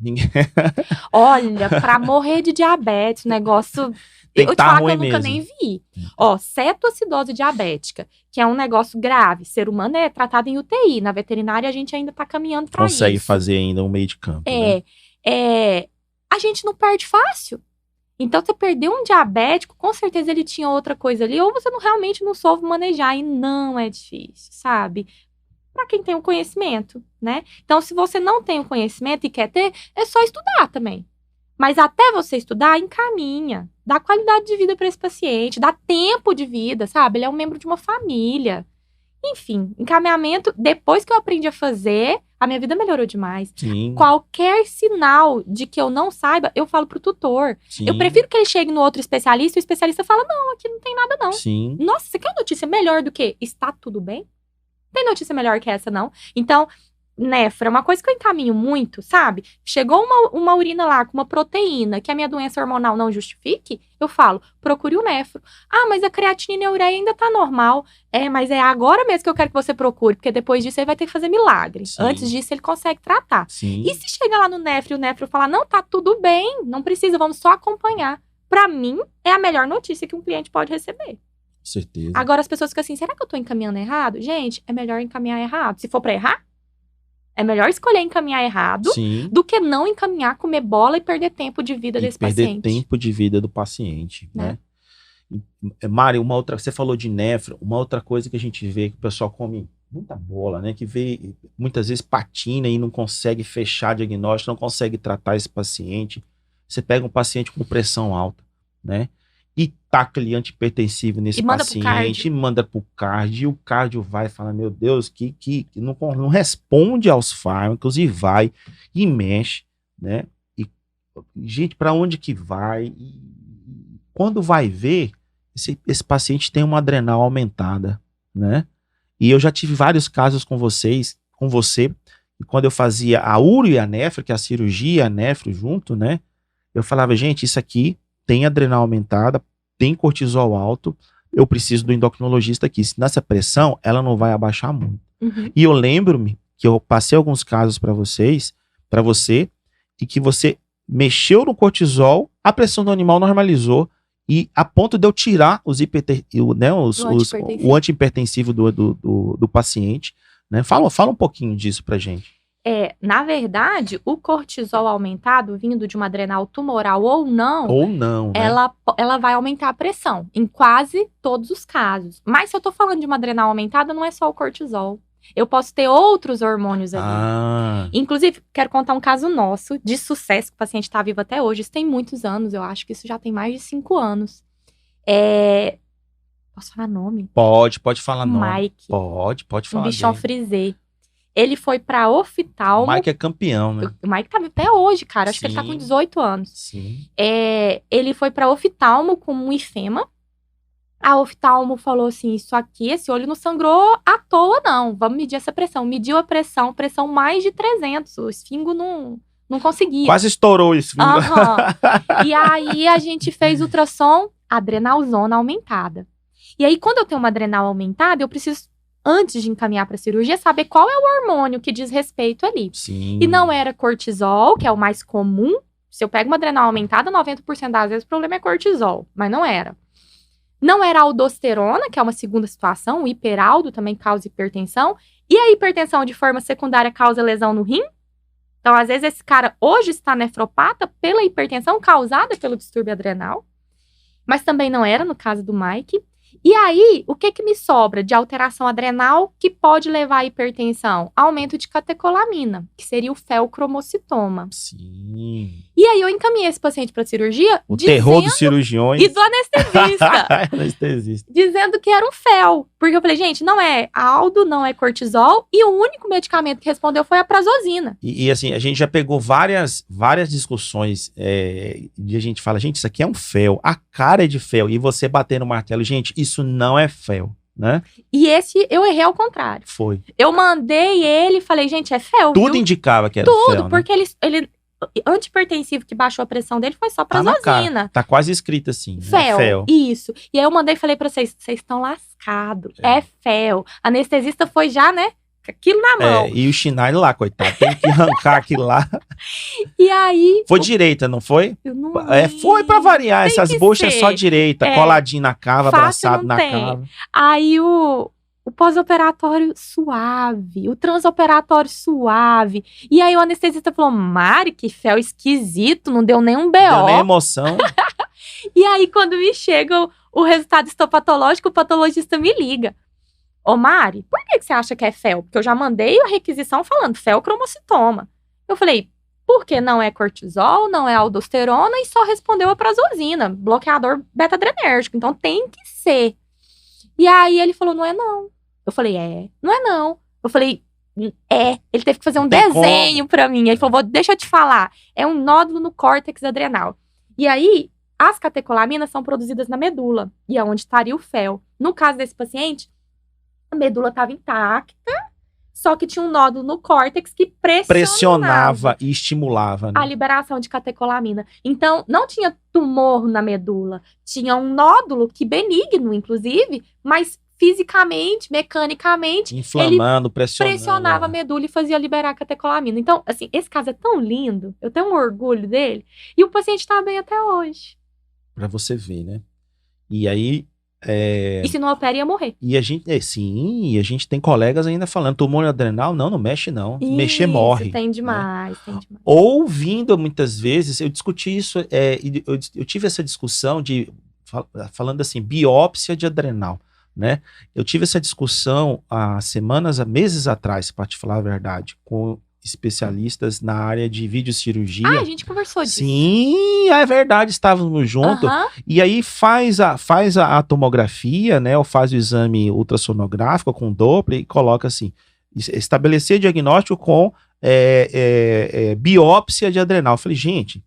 olha, pra morrer de diabetes, o negócio... Tem que eu te falar que eu mesmo. nunca nem vi. Cetoacidose diabética, que é um negócio grave. Ser humano é tratado em UTI. Na veterinária, a gente ainda tá caminhando pra isso. Consegue fazer ainda um meio de campo, né? A gente não perde fácil. Então, você perdeu um diabético, com certeza ele tinha outra coisa ali, ou você realmente não soube manejar. E não é difícil, sabe? Para quem tem o conhecimento, né? Então, se você não tem o conhecimento e quer ter, é só estudar também. Mas até você estudar, encaminha. Dá qualidade de vida para esse paciente, dá tempo de vida, sabe? Ele é um membro de uma família. Enfim, encaminhamento, depois que eu aprendi a fazer, a minha vida melhorou demais. Sim. Qualquer sinal de que eu não saiba, eu falo pro tutor. Sim. Eu prefiro que ele chegue no outro especialista e o especialista fala, não, aqui não tem nada não. Sim. Nossa, você quer uma notícia melhor do que está tudo bem? Não tem notícia melhor que essa, não. Então, nefra é uma coisa que eu encaminho muito, sabe? Chegou uma urina lá com uma proteína que a minha doença hormonal não justifique, eu falo, procure o nefro. Ah, mas a creatinina e a ureia ainda tá normal. Mas é agora mesmo que eu quero que você procure, porque depois disso ele vai ter que fazer milagre. Sim. Antes disso ele consegue tratar. Sim. E se chegar lá no nefro e o nefro falar, não, tá tudo bem, não precisa, vamos só acompanhar. Pra mim, é a melhor notícia que um cliente pode receber. Com certeza. Agora as pessoas ficam assim, será que eu tô encaminhando errado? Gente, é melhor encaminhar errado. Se for pra errar, é melhor escolher encaminhar errado Sim. do que não encaminhar, comer bola e perder tempo de vida desse paciente. Perder tempo de vida do paciente, né? Mari, você falou de nefro, uma outra coisa que a gente vê que o pessoal come muita bola, né? Que vê, muitas vezes patina e não consegue fechar diagnóstico, não consegue tratar esse paciente. Você pega um paciente com pressão alta, né? E taca ali antihipertensivo nesse paciente, e manda pro cardio, e o cardio vai e fala, meu Deus, que não responde aos fármacos, e vai, e mexe, né? E, gente, para onde que vai? E quando vai ver, esse paciente tem uma adrenal aumentada, né? E eu já tive vários casos com você, e quando eu fazia a uro e a nefro, que é a cirurgia, a nefro junto, né? Eu falava, gente, isso aqui tem adrenal aumentada, tem cortisol alto, eu preciso do endocrinologista aqui. Se nessa pressão, ela não vai abaixar muito. Uhum. E eu lembro-me que eu passei alguns casos para você, e que você mexeu no cortisol, a pressão do animal normalizou, e a ponto de eu tirar o antihipertensivo do paciente, né? Fala um pouquinho disso pra gente. Na verdade, o cortisol aumentado, vindo de uma adrenal tumoral ou não, né? ela vai aumentar a pressão, em quase todos os casos. Mas se eu tô falando de uma adrenal aumentada, não é só o cortisol. Eu posso ter outros hormônios ali. Inclusive, quero contar um caso nosso, de sucesso, que o paciente tá vivo até hoje. Isso tem muitos anos, eu acho que isso já tem mais de 5 anos. Posso falar nome? Pode falar nome. Mike. Pode falar. Um bichon frisé. Ele foi pra oftalmo. O Mike é campeão, né? O Mike tá até hoje, cara. Acho que ele tá com 18 anos. Sim. Ele foi pra oftalmo com um ifema. A oftalmo falou assim, isso aqui, esse olho não sangrou à toa, não. Vamos medir essa pressão. Mediu a pressão mais de 300. O esfingo não conseguia. Quase estourou o esfingo. E aí a gente fez ultrassom, adrenalzona aumentada. E aí quando eu tenho uma adrenal aumentada, eu preciso, antes de encaminhar para cirurgia, saber qual é o hormônio que diz respeito ali. Sim. E não era cortisol, que é o mais comum. Se eu pego uma adrenal aumentada, 90% das vezes o problema é cortisol, mas não era. Não era aldosterona, que é uma segunda situação, o hiperaldo também causa hipertensão. E a hipertensão de forma secundária causa lesão no rim. Então, às vezes, esse cara hoje está nefropata pela hipertensão causada pelo distúrbio adrenal. Mas também não era no caso do Mike. E aí, o que me sobra de alteração adrenal que pode levar à hipertensão? Aumento de catecolamina, que seria o felcromocitoma. Sim. E aí, eu encaminhei esse paciente para cirurgia. O terror dos cirurgiões. E do anestesista. Dizendo que era um fel. Porque eu falei, gente, não é aldo, não é cortisol. E o único medicamento que respondeu foi a prazosina. E assim, a gente já pegou várias discussões de a gente fala, gente, isso aqui é um fel. A cara é de fel. E você bater no martelo, gente, isso não é fel, né? E esse eu errei ao contrário. Foi. Eu mandei ele e falei, gente, é fel. Tudo indicava que era fel. Tudo, porque ele antihipertensivo que baixou a pressão dele foi só prazosina. Tá quase escrito assim. Fel. Isso. E aí eu mandei e falei pra vocês estão lascados. É fel. Anestesista foi já, né? Aquilo na mão. E o Schneider lá, coitado, tem que arrancar aquilo lá. E aí... Foi direita, não foi? Eu não foi pra variar, essas buchas só direita, coladinho na cava, abraçado na cava. Aí o pós-operatório suave, o transoperatório suave. E aí o anestesista falou, Mari, que fel esquisito, não deu nenhum BO. Deu nem emoção. E aí quando me chega o resultado histopatológico, o patologista me liga. Ô Mari, por que você acha que é fel? Porque eu já mandei a requisição falando felcromocitoma. Eu falei, porque não é cortisol, não é aldosterona e só respondeu a prazosina, bloqueador beta-adrenérgico. Então tem que ser. E aí ele falou, não é não. Eu falei, não é não. Eu falei, ele teve que fazer um Tem desenho pra mim. Ele falou, deixa eu te falar, é um nódulo no córtex adrenal. E aí, as catecolaminas são produzidas na medula, e é onde estaria o fel. No caso desse paciente, a medula estava intacta, só que tinha um nódulo no córtex que pressionava e estimulava, a né? liberação de catecolamina. Então, não tinha tumor na medula, tinha um nódulo que benigno, inclusive, mas fisicamente, mecanicamente, Inflamando, pressionava a medula e fazia liberar a catecolamina. Então, assim, esse caso é tão lindo, eu tenho um orgulho dele, e o paciente tá bem até hoje. Pra você ver, né? E aí... E se não opera, ia morrer. E a gente, a gente tem colegas ainda falando, tumor adrenal, não mexe não. Se mexer, morre. Tem demais, né? tem demais. Ouvindo muitas vezes, eu discuti isso, eu tive essa discussão falando assim, biópsia de adrenal, né? Eu tive essa discussão há meses atrás, para te falar a verdade, com especialistas na área de videocirurgia. A gente conversou disso. Sim, é verdade, estávamos juntos. E aí faz a tomografia, né? Ou faz o exame ultrassonográfico com Doppler e coloca assim, estabelecer diagnóstico com biópsia de adrenal. Eu falei, gente,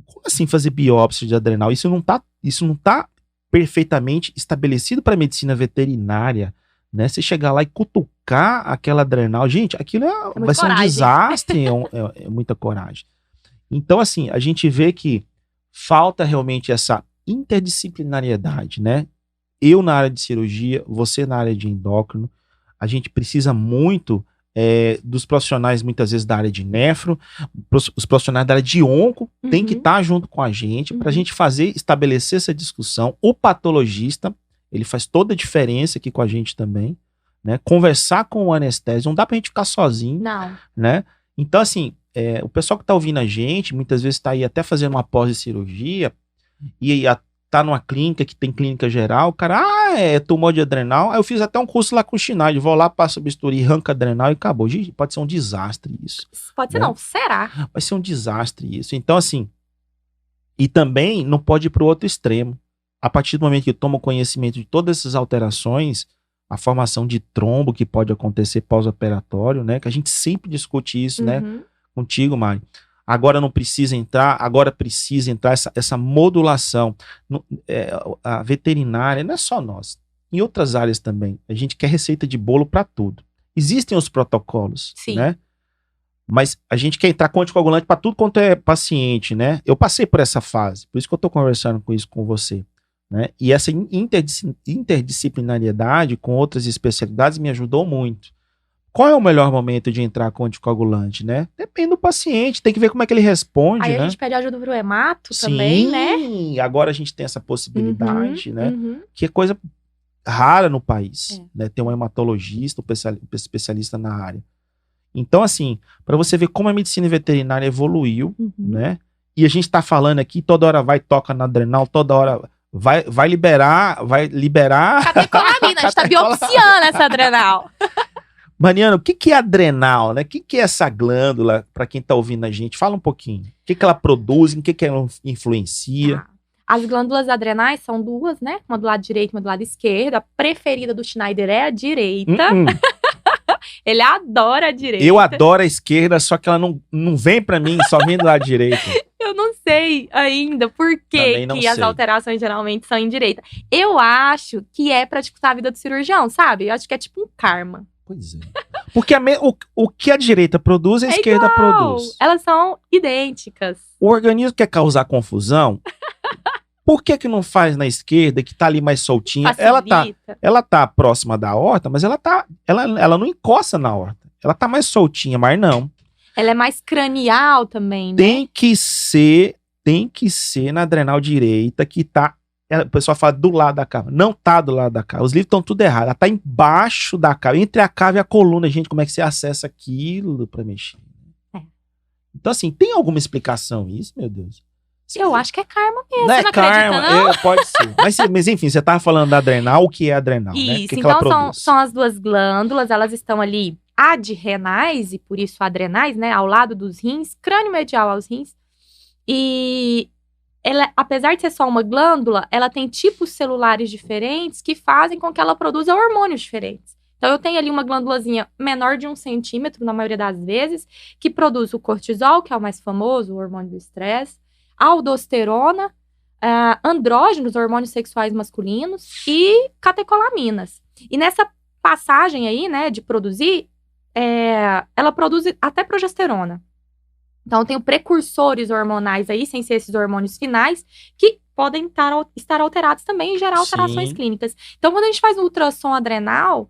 como assim fazer biópsia de adrenal? Isso não tá perfeitamente estabelecido para medicina veterinária, né? Você chegar lá e cutucar aquela adrenal, gente, aquilo vai ser um desastre, é muita coragem. Então, assim, a gente vê que falta realmente essa interdisciplinariedade, né? Eu na área de cirurgia, você na área de endócrino, a gente precisa muito dos profissionais, muitas vezes, da área de nefro, os profissionais da área de onco, tem que estar junto com a gente, para a gente estabelecer essa discussão. O patologista, ele faz toda a diferença aqui com a gente também, né? Conversar com o anestésio, não dá pra gente ficar sozinho, né? Então, assim, o pessoal que tá ouvindo a gente, muitas vezes tá aí até fazendo uma pós-cirurgia, e tá numa clínica que tem clínica geral, o cara, é tumor de adrenal, aí eu fiz até um curso lá com o Schneider, vou lá, passo o bisturi, arranca adrenal e acabou. Gente, pode ser um desastre isso. Pode ser, né? Não, será? Vai ser um desastre isso. Então, assim, e também não pode ir pro outro extremo. A partir do momento que toma conhecimento de todas essas alterações, a formação de trombo que pode acontecer pós-operatório, né? Que a gente sempre discute isso, né? Contigo, Mari. Agora precisa entrar essa modulação. A veterinária, não é só nós, em outras áreas também. A gente quer receita de bolo para tudo. Existem os protocolos, né? Mas a gente quer entrar com anticoagulante para tudo quanto é paciente, né? Eu passei por essa fase, por isso que eu tô conversando com isso com você. Né? E essa interdisciplinariedade com outras especialidades me ajudou muito. Qual é o melhor momento de entrar com anticoagulante, né? Depende do paciente, tem que ver como é que ele responde, Aí né? a gente pede ajuda pro hemato também, né? Sim, agora a gente tem essa possibilidade, né? Que é coisa rara no país, né? Ter um hematologista, um especialista na área. Então, assim, para você ver como a medicina veterinária evoluiu, né? E a gente tá falando aqui, toda hora toca na adrenal, toda hora... Vai liberar. Catecolamina, a gente tá biopsiando essa adrenal. Mariana, o que é adrenal, né? O que é essa glândula, para quem tá ouvindo a gente? Fala um pouquinho. O que ela produz, em que ela influencia? As glândulas adrenais são duas, né? Uma do lado direito e uma do lado esquerdo. A preferida do Schneider é a direita. Ele adora a direita. Eu adoro a esquerda, só que ela não vem pra mim, só vem do lado direito. Eu não sei ainda por que as alterações geralmente são em direita. Eu acho que é pra dificultar a vida do cirurgião, sabe? Eu acho que é tipo um karma. Pois é. Porque o que a direita produz, a esquerda produz. Elas são idênticas. O organismo quer causar confusão. Por que não faz na esquerda, que tá ali mais soltinha? Ela tá próxima da aorta, mas ela não encosta na aorta. Ela tá mais soltinha, mas não. Ela é mais cranial também, né? Tem que ser na adrenal direita, que tá... O pessoal fala do lado da cava. Não tá do lado da cava. Os livros estão tudo errado. Ela tá embaixo da cava. Entre a cava e a coluna. Gente, como é que você acessa aquilo pra mexer? Então, assim, tem alguma explicação isso, meu Deus? Eu acho que é karma mesmo. Não você é não karma, acredita, não? Pode ser. Mas enfim, você tava falando da adrenal. O que é adrenal, isso, né? O que então ela produz? São as duas glândulas. Elas estão ali adrenais, e por isso adrenais, né? Ao lado dos rins. Crânio medial aos rins. E... ela, apesar de ser só uma glândula, ela tem tipos celulares diferentes que fazem com que ela produza hormônios diferentes. Então, eu tenho ali uma glândulazinha menor de 1 centímetro, na maioria das vezes, que produz o cortisol, que é o mais famoso, o hormônio do estresse, a aldosterona, andrógenos, hormônios sexuais masculinos, e catecolaminas. E nessa passagem aí, né, de produzir, ela produz até progesterona. Então, tem precursores hormonais aí, sem ser esses hormônios finais, que podem estar alterados também e gerar alterações clínicas. Então, quando a gente faz um ultrassom adrenal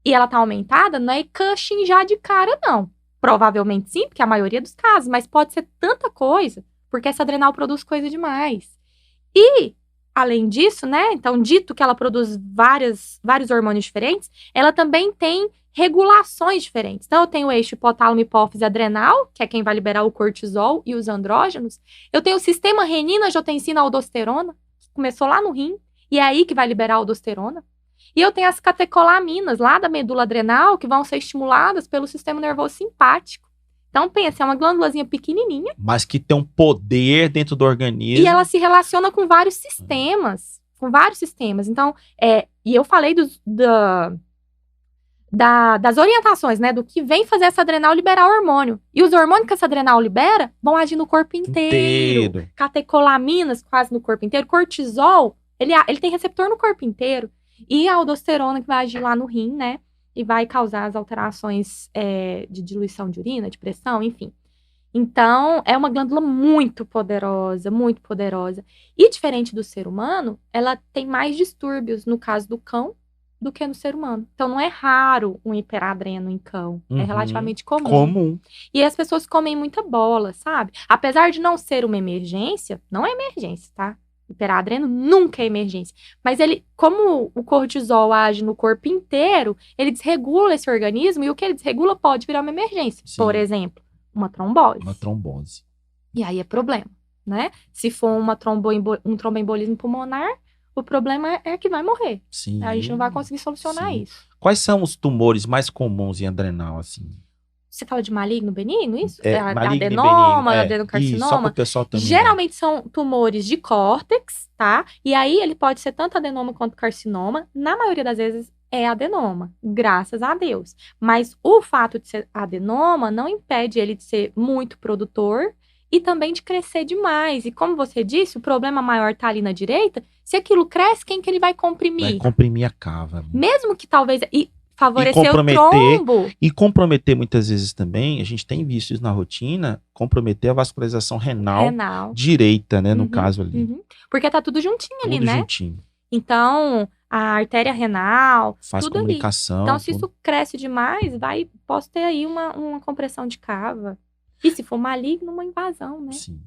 e ela tá aumentada, não é Cushing já de cara, não. Provavelmente sim, porque é a maioria dos casos, mas pode ser tanta coisa, porque essa adrenal produz coisa demais. E, além disso, né, então, dito que ela produz vários hormônios diferentes, ela também tem regulações diferentes. Então, eu tenho o eixo hipotálamo, hipófise adrenal, que é quem vai liberar o cortisol e os andrógenos. Eu tenho o sistema renina, angiotensina, aldosterona, que começou lá no rim, e é aí que vai liberar a aldosterona. E eu tenho as catecolaminas, lá da medula adrenal, que vão ser estimuladas pelo sistema nervoso simpático. Então, pensa, é uma glândulazinha pequenininha. Mas que tem um poder dentro do organismo. E ela se relaciona com vários sistemas. Com vários sistemas. Então, e eu falei das orientações, né? Do que vem fazer essa adrenal liberar hormônio. E os hormônios que essa adrenal libera vão agir no corpo inteiro. Catecolaminas quase no corpo inteiro. Cortisol, ele tem receptor no corpo inteiro. E a aldosterona que vai agir lá no rim, né? E vai causar as alterações de diluição de urina, de pressão, enfim. Então, é uma glândula muito poderosa, muito poderosa. E diferente do ser humano, ela tem mais distúrbios no caso do cão do que no ser humano. Então, não é raro um hiperadreno em cão. É relativamente comum. E as pessoas comem muita bola, sabe? Apesar de não ser uma emergência, não é emergência, tá? Hiperadreno nunca é emergência. Mas ele, como o cortisol age no corpo inteiro, ele desregula esse organismo e o que ele desregula pode virar uma emergência. Sim. Por exemplo, uma trombose. Uma trombose. E aí é problema, né? Se for um tromboembolismo pulmonar, o problema é que vai morrer. Sim. A gente não vai conseguir solucionar isso. Quais são os tumores mais comuns em adrenal, assim? Você fala de maligno benigno, isso? Maligno adenoma, benigno, adenocarcinoma. Isso, só para o pessoal também. Geralmente são tumores de córtex, tá? E aí ele pode ser tanto adenoma quanto carcinoma. Na maioria das vezes é adenoma, graças a Deus. Mas o fato de ser adenoma não impede ele de ser muito produtor e também de crescer demais. E como você disse, o problema maior tá ali na direita. Se aquilo cresce, quem que ele vai comprimir? Vai comprimir a cava. Mesmo que talvez... favorecer o trombo. E comprometer muitas vezes também, a gente tem visto isso na rotina, comprometer a vascularização renal. Direita, né, no caso ali. Porque tá tudo juntinho ali, né? Tudo juntinho. Então, a artéria renal, faz tudo comunicação. Ali. Então, se isso cresce demais, posso ter aí uma compressão de cava. E se for maligno, uma invasão, né? Sim.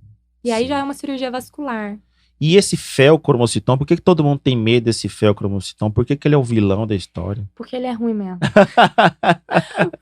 E aí já é uma cirurgia vascular. E esse felcromocitoma, por que todo mundo tem medo desse felcromocitoma? Por que ele é o vilão da história? Porque ele é ruim mesmo.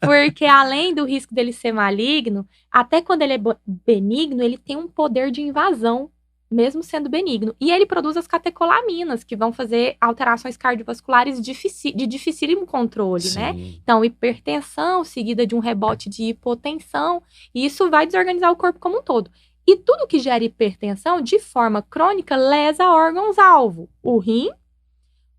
Porque além do risco dele ser maligno, até quando ele é benigno, ele tem um poder de invasão, mesmo sendo benigno. E ele produz as catecolaminas, que vão fazer alterações cardiovasculares de dificílimo controle, Sim. né? Então, hipertensão seguida de um rebote de hipotensão, e isso vai desorganizar o corpo como um todo. E tudo que gera hipertensão, de forma crônica, lesa órgãos-alvo. O rim,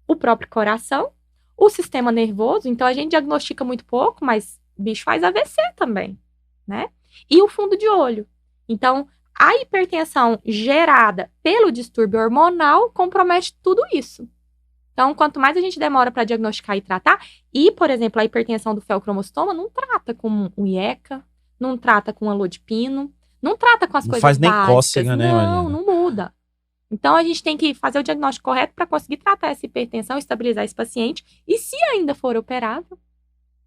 o próprio coração, o sistema nervoso. Então, a gente diagnostica muito pouco, mas o bicho faz AVC também, né? E o fundo de olho. Então, a hipertensão gerada pelo distúrbio hormonal compromete tudo isso. Então, quanto mais a gente demora para diagnosticar e tratar, e, por exemplo, a hipertensão do felcromocitoma não trata com um IECA, não trata com alodipino, não trata com as coisas básicas. Não faz nem cócega, né, Mariana? Não muda. Então, a gente tem que fazer o diagnóstico correto para conseguir tratar essa hipertensão, estabilizar esse paciente. E se ainda for operável,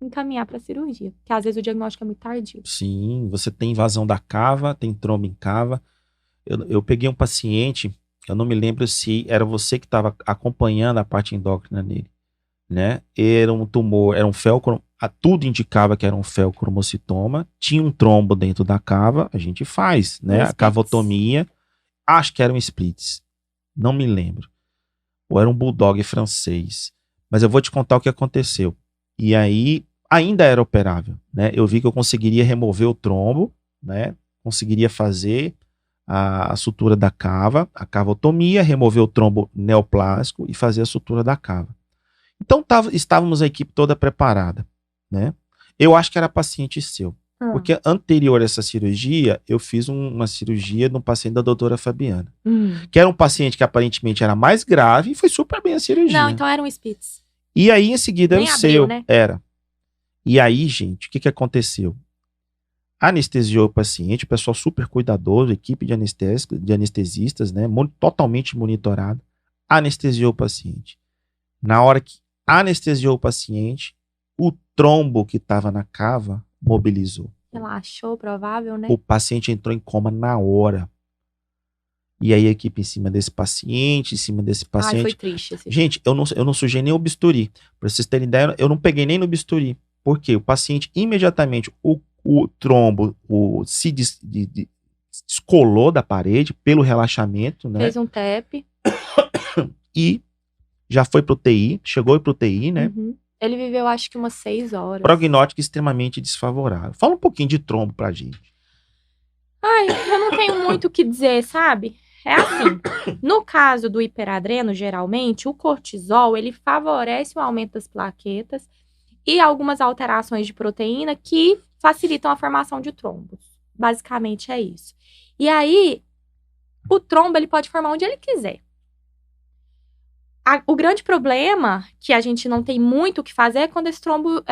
encaminhar para cirurgia. Porque às vezes o diagnóstico é muito tardio. Sim, você tem invasão da cava, tem trombo em cava. Eu peguei um paciente, eu não me lembro se era você que estava acompanhando a parte endócrina dele, né? Era um tumor, era um tudo indicava que era um felcromocitoma, tinha um trombo dentro da cava, a gente faz, né? A cavotomia, acho que eram splits, não me lembro. Ou era um bulldog francês. Mas eu vou te contar o que aconteceu. E aí, ainda era operável, né? Eu vi que eu conseguiria remover o trombo, né? Conseguiria fazer a sutura da cava, a cavotomia, remover o trombo neoplásico e fazer a sutura da cava. Então estávamos a equipe toda preparada, né? Eu acho que era paciente seu. Porque anterior a essa cirurgia, eu fiz uma cirurgia num paciente da doutora Fabiana. Que era um paciente que aparentemente era mais grave e foi super bem a cirurgia. Não, então era um Spitz. E aí, em seguida, Nem era o abriu, seu. né? Era. E aí, gente, o que aconteceu? Anestesiou o paciente, o pessoal super cuidadoso, equipe de anestesistas, né? Totalmente monitorado. Anestesiou o paciente. Na hora que anestesiou o paciente, o trombo que estava na cava mobilizou. Relaxou, provável, né? O paciente entrou em coma na hora. E aí a equipe em cima desse paciente. Ai, foi triste esse Gente, eu não sujei nem o bisturi. Pra vocês terem ideia, eu não peguei nem no bisturi. Por quê? O paciente, imediatamente, o trombo se descolou da parede pelo relaxamento, né? Fez um TEP. E já foi pro UTI, chegou pro UTI, né? Uhum. Ele viveu, acho que umas 6 horas. Prognóstico extremamente desfavorável. Fala um pouquinho de trombo pra gente. Ai, eu não tenho muito o que dizer, sabe? É assim, no caso do hiperadreno, geralmente, o cortisol, ele favorece o aumento das plaquetas e algumas alterações de proteína que facilitam a formação de trombos. Basicamente é isso. E aí, o trombo, ele pode formar onde ele quiser. O grande problema, que a gente não tem muito o que fazer, é quando esse trombo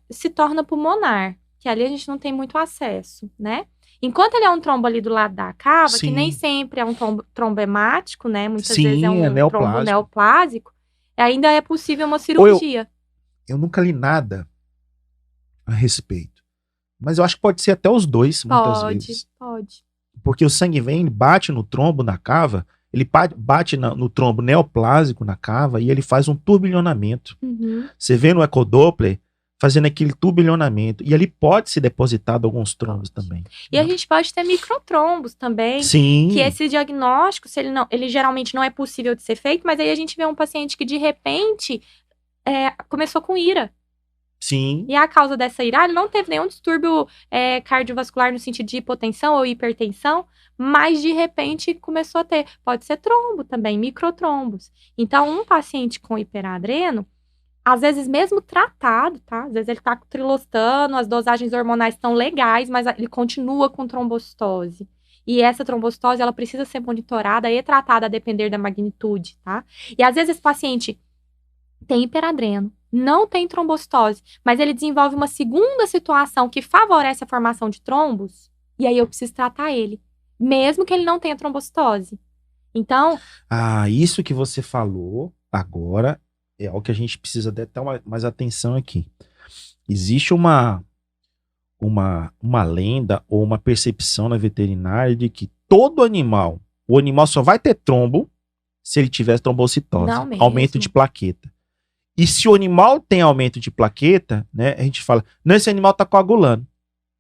se torna pulmonar, que ali a gente não tem muito acesso, né? Enquanto ele é um trombo ali do lado da cava, Sim. que nem sempre é um trombo hemático, né? Muitas Sim, vezes é um neoplásico. trombo neoplásico, ainda é possível uma cirurgia. Eu nunca li nada a respeito. Mas eu acho que pode ser até os dois, muitas vezes. Pode. Porque o sangue vem, ele bate no trombo na cava, ele bate no trombo neoplásico na cava e ele faz um turbilhonamento. Uhum. Você vê no ecodoppler fazendo aquele turbilhonamento. E ali pode ser depositado alguns trombos também. E a gente pode ter microtrombos também. Sim. Que esse diagnóstico, ele geralmente não é possível de ser feito, mas aí a gente vê um paciente que de repente começou com ira. Sim. E a causa dessa ira, ele não teve nenhum distúrbio cardiovascular no sentido de hipotensão ou hipertensão, mas de repente começou a ter. Pode ser trombo também, microtrombos. Então, um paciente com hiperadreno, às vezes mesmo tratado, tá? Às vezes ele tá com trilostano, as dosagens hormonais estão legais, mas ele continua com trombocitose. E essa trombocitose, ela precisa ser monitorada e tratada a depender da magnitude, tá? E às vezes esse paciente tem hiperadreno, não tem trombocitose, mas ele desenvolve uma segunda situação que favorece a formação de trombos, e aí eu preciso tratar ele, mesmo que ele não tenha trombocitose. Então... isso que você falou agora é o que a gente precisa ter mais atenção aqui. Existe uma lenda ou uma percepção na veterinária de que todo animal, o animal só vai ter trombo se ele tiver trombocitose, Não mesmo. aumento de plaqueta. E se o animal tem aumento de plaqueta, né, a gente fala, não, esse animal tá coagulando.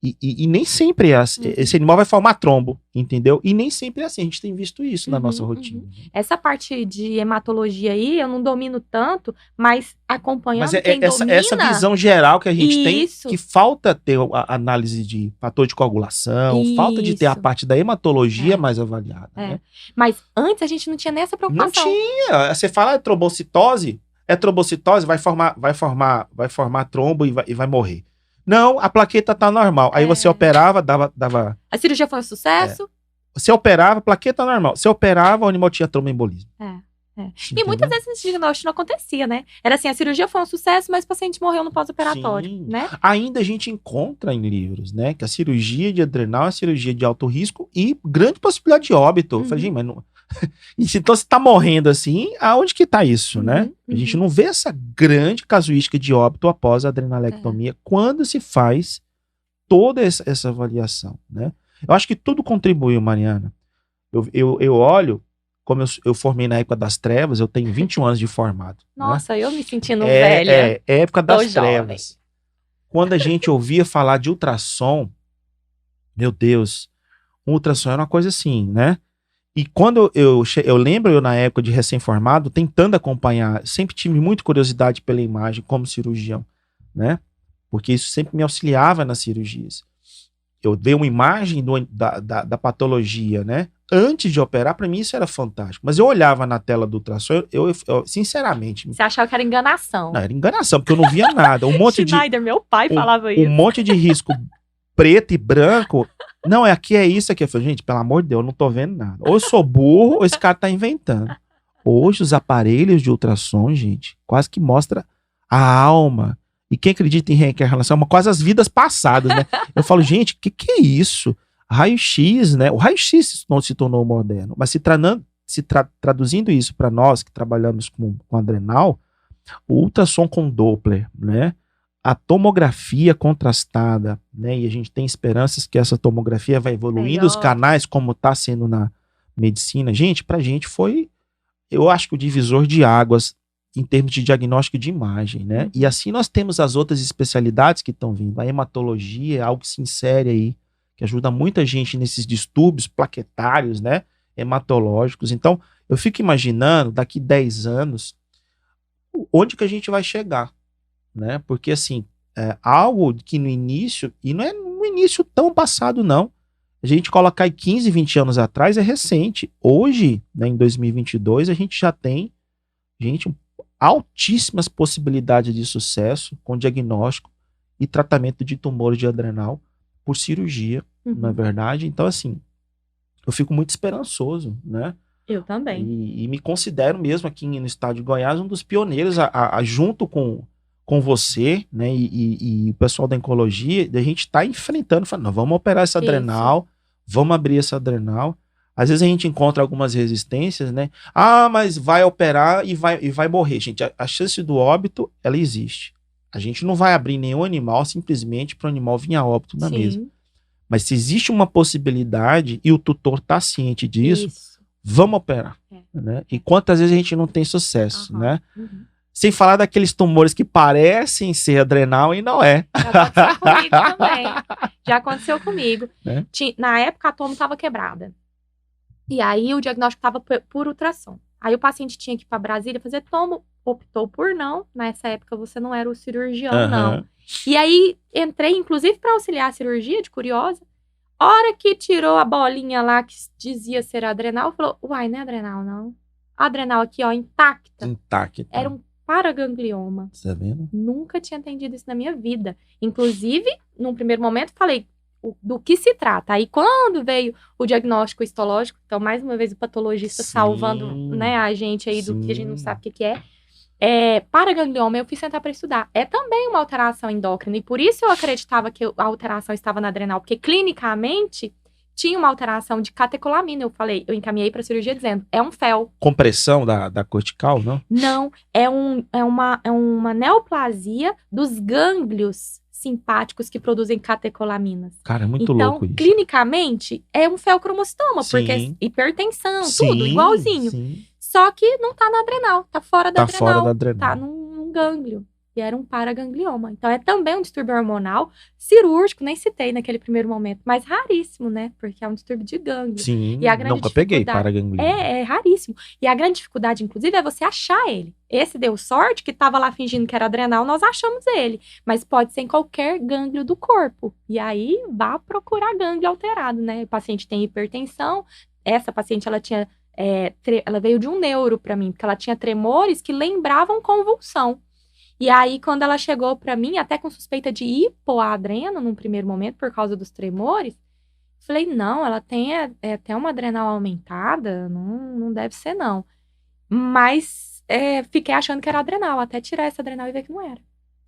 E nem sempre é assim. Esse animal vai formar trombo, entendeu? E nem sempre é assim. A gente tem visto isso na nossa rotina. Essa parte de hematologia aí, eu não domino tanto, mas acompanhando quem domina... Essa visão geral que a gente Isso. tem, que falta ter a análise de fator de coagulação, falta de ter a parte da hematologia mais avaliada. Né? Mas antes a gente não tinha nem essa preocupação. Não tinha. Você fala trombocitose, vai formar trombo e vai morrer. Não, a plaqueta tá normal. Aí você operava, dava... A cirurgia foi um sucesso. Você operava, plaqueta normal. Você operava, o animal tinha tromboembolismo. E muitas vezes esse diagnóstico não acontecia, né? Era assim, a cirurgia foi um sucesso, mas o paciente morreu no pós-operatório, né? Ainda a gente encontra em livros, né? Que a cirurgia de adrenal é a cirurgia de alto risco e grande possibilidade de óbito. Eu falei, gente, mas não... Então, se tá morrendo assim, aonde que tá isso, né? A gente não vê essa grande casuística de óbito após a adrenalectomia quando se faz toda essa avaliação, né? Eu acho que tudo contribuiu, Mariana. Eu olho, como eu formei na época das trevas, eu tenho 21 anos de formado. Nossa, né? Eu me sentindo velha. É época das trevas. Quando a gente ouvia falar de ultrassom, meu Deus, um ultrassom era uma coisa assim, né? E quando eu lembro, na época de recém-formado, tentando acompanhar, sempre tive muita curiosidade pela imagem como cirurgião, né? Porque isso sempre me auxiliava nas cirurgias. eu dei uma imagem da patologia, né? Antes de operar, para mim isso era fantástico. Mas eu olhava na tela do ultrassom, eu sinceramente... Você achava que era enganação. Não, era enganação, porque eu não via nada. Um monte Schneider, meu pai falava um isso. monte de risco preto e branco. Não, aqui é isso aqui. Eu falei, gente, pelo amor de Deus, eu não tô vendo nada. Ou eu sou burro, ou esse cara tá inventando. Hoje, os aparelhos de ultrassom, gente, quase que mostra a alma. E quem acredita em reencarnação, quase as vidas passadas, né? Eu falo, gente, o que é isso? Raio-X, né? O raio-X não se tornou moderno, mas traduzindo isso para nós que trabalhamos com adrenal, o ultrassom com Doppler, né? A tomografia contrastada, né? E a gente tem esperanças que essa tomografia vai evoluindo os canais, como está sendo na medicina. Gente, pra gente foi, eu acho que o divisor de águas em termos de diagnóstico de imagem, né? E assim nós temos as outras especialidades que estão vindo. A hematologia é algo que se insere aí, que ajuda muita gente nesses distúrbios plaquetários, né? Hematológicos. Então, eu fico imaginando, daqui 10 anos, onde que a gente vai chegar, né? Porque, assim, algo que no início, e não é no início tão passado, não. A gente colocar aí 15, 20 anos atrás é recente. Hoje, né, em 2022, a gente já tem, gente, altíssimas possibilidades de sucesso com diagnóstico e tratamento de tumores de adrenal por cirurgia, não é verdade? Então, assim, eu fico muito esperançoso, né? Eu também. E me considero mesmo aqui no estado de Goiás um dos pioneiros, junto com você, né, e o pessoal da oncologia, a gente está enfrentando, falando, não, vamos operar essa adrenal, vamos abrir essa adrenal. Às vezes a gente encontra algumas resistências, né? Ah, mas vai operar e vai morrer. Gente, a chance do óbito, ela existe. A gente não vai abrir nenhum animal simplesmente para o animal vir a óbito na mesa. Mas se existe uma possibilidade e o tutor está ciente disso, vamos operar. Né? E quantas vezes a gente não tem sucesso, né? Sem falar daqueles tumores que parecem ser adrenal e não é. Já aconteceu comigo também. Já aconteceu comigo. Na época a tomo estava quebrada. E aí o diagnóstico estava por ultrassom. Aí o paciente tinha que ir para Brasília fazer tomo, optou por não. Nessa época você não era o cirurgião, não. E aí entrei, inclusive, para auxiliar a cirurgia, de curiosa. Hora que tirou a bolinha lá que dizia ser adrenal, falou, uai, não é adrenal, não. A adrenal aqui, ó, intacta. Era um paraganglioma. Tá vendo? Nunca tinha entendido isso na minha vida. Inclusive, num primeiro momento, falei do que se trata. Aí, quando veio o diagnóstico histológico, então, mais uma vez, o patologista salvando, né, a gente aí do que a gente não sabe o que é. Paraganglioma, eu fui sentar para estudar. É também uma alteração endócrina. E por isso eu acreditava que a alteração estava na adrenal. Porque, clinicamente, tinha uma alteração de catecolamina. Eu encaminhei para cirurgia dizendo, é um FEL. Compressão da cortical, não? Não, é uma neoplasia dos gânglios simpáticos que produzem catecolaminas. Cara, é muito louco isso. Então, clinicamente, é um feocromocitoma, porque é hipertensão, tudo igualzinho. Só que não tá na adrenal, tá fora da adrenal. Tá num gânglio. E era um paraganglioma. Então, é também um distúrbio hormonal cirúrgico, nem citei naquele primeiro momento, mas raríssimo, né? Porque é um distúrbio de gânglio. Sim, e a grande nunca peguei paraganglioma. É raríssimo. E a grande dificuldade, inclusive, é você achar ele. Esse deu sorte, que tava lá fingindo que era adrenal, nós achamos ele. Mas pode ser em qualquer gânglio do corpo. E aí, vá procurar gânglio alterado, né? O paciente tem hipertensão. Essa paciente, ela tinha... ela veio de um neuro pra mim, porque ela tinha tremores que lembravam convulsão. E aí, quando ela chegou pra mim, até com suspeita de hipoadreno, num primeiro momento, por causa dos tremores, falei, não, ela tem até uma adrenal aumentada, não deve ser, não. Mas fiquei achando que era adrenal, até tirar essa adrenal e ver que não era.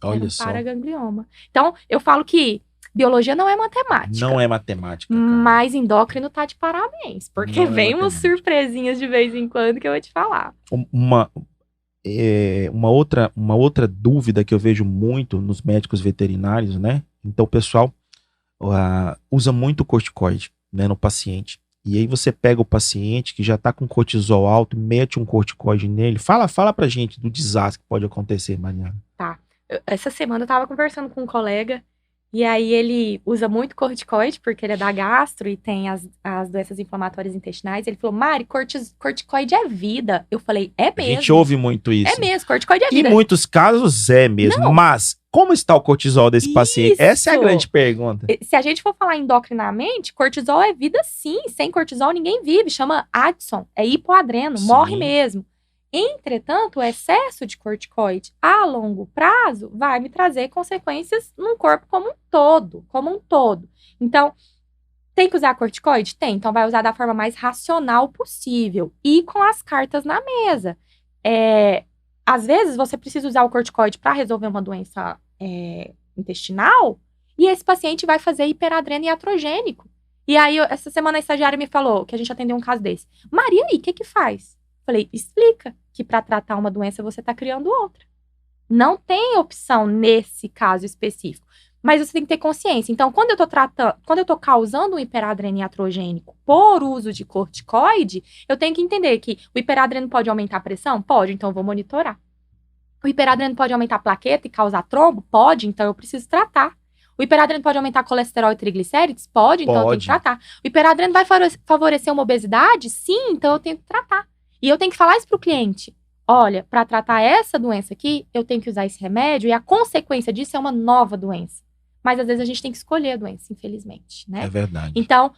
Olha só. Paraganglioma. Então, eu falo que biologia não é matemática. Não é matemática, cara. Mas endócrino tá de parabéns, porque vem umas surpresinhas de vez em quando que eu vou te falar. Uma outra dúvida que eu vejo muito nos médicos veterinários, né? Então o pessoal usa muito corticoide, né, no paciente. E aí você pega o paciente que já tá com cortisol alto, mete um corticoide nele. Fala pra gente do desastre que pode acontecer, Mariana. Tá. Essa semana eu tava conversando com um colega E aí ele usa muito corticoide, porque ele é da gastro e tem as doenças inflamatórias intestinais. Ele falou, Mari, corticoide é vida. Eu falei, é A gente mesmo. ouve muito isso. É mesmo, corticoide é Em vida. muitos casos é mesmo. Não. Mas como está o cortisol desse paciente? Essa é a Isso. grande pergunta. Se a gente for falar endocrinamente, cortisol é vida sim. Sem cortisol ninguém vive. Chama Addison, é hipoadreno, Sim. morre mesmo. Entretanto, o excesso de corticoide a longo prazo vai me trazer consequências no corpo como um todo. Então, tem que usar corticoide? Tem. Então, vai usar da forma mais racional possível e com as cartas na mesa. Às vezes, você precisa usar o corticoide para resolver uma doença intestinal e esse paciente vai fazer hiperadreno iatrogênico. E aí, essa semana a estagiária me falou que a gente atendeu um caso desse. Maria, aí, o que faz? Falei, explica que para tratar uma doença você está criando outra. Não tem opção nesse caso específico. Mas você tem que ter consciência. Então, quando eu tô causando um hiperadreno iatrogênico por uso de corticoide, eu tenho que entender que o hiperadreno pode aumentar a pressão? Pode, então eu vou monitorar. O hiperadreno pode aumentar a plaqueta e causar trombo? Pode, então eu preciso tratar. O hiperadreno pode aumentar colesterol e triglicérides? Pode, então eu tenho que tratar. O hiperadreno vai favorecer uma obesidade? Sim, então eu tenho que tratar. E eu tenho que falar isso para o cliente. Olha, para tratar essa doença aqui, eu tenho que usar esse remédio e a consequência disso é uma nova doença. Mas às vezes a gente tem que escolher a doença, infelizmente, né? É verdade. Então,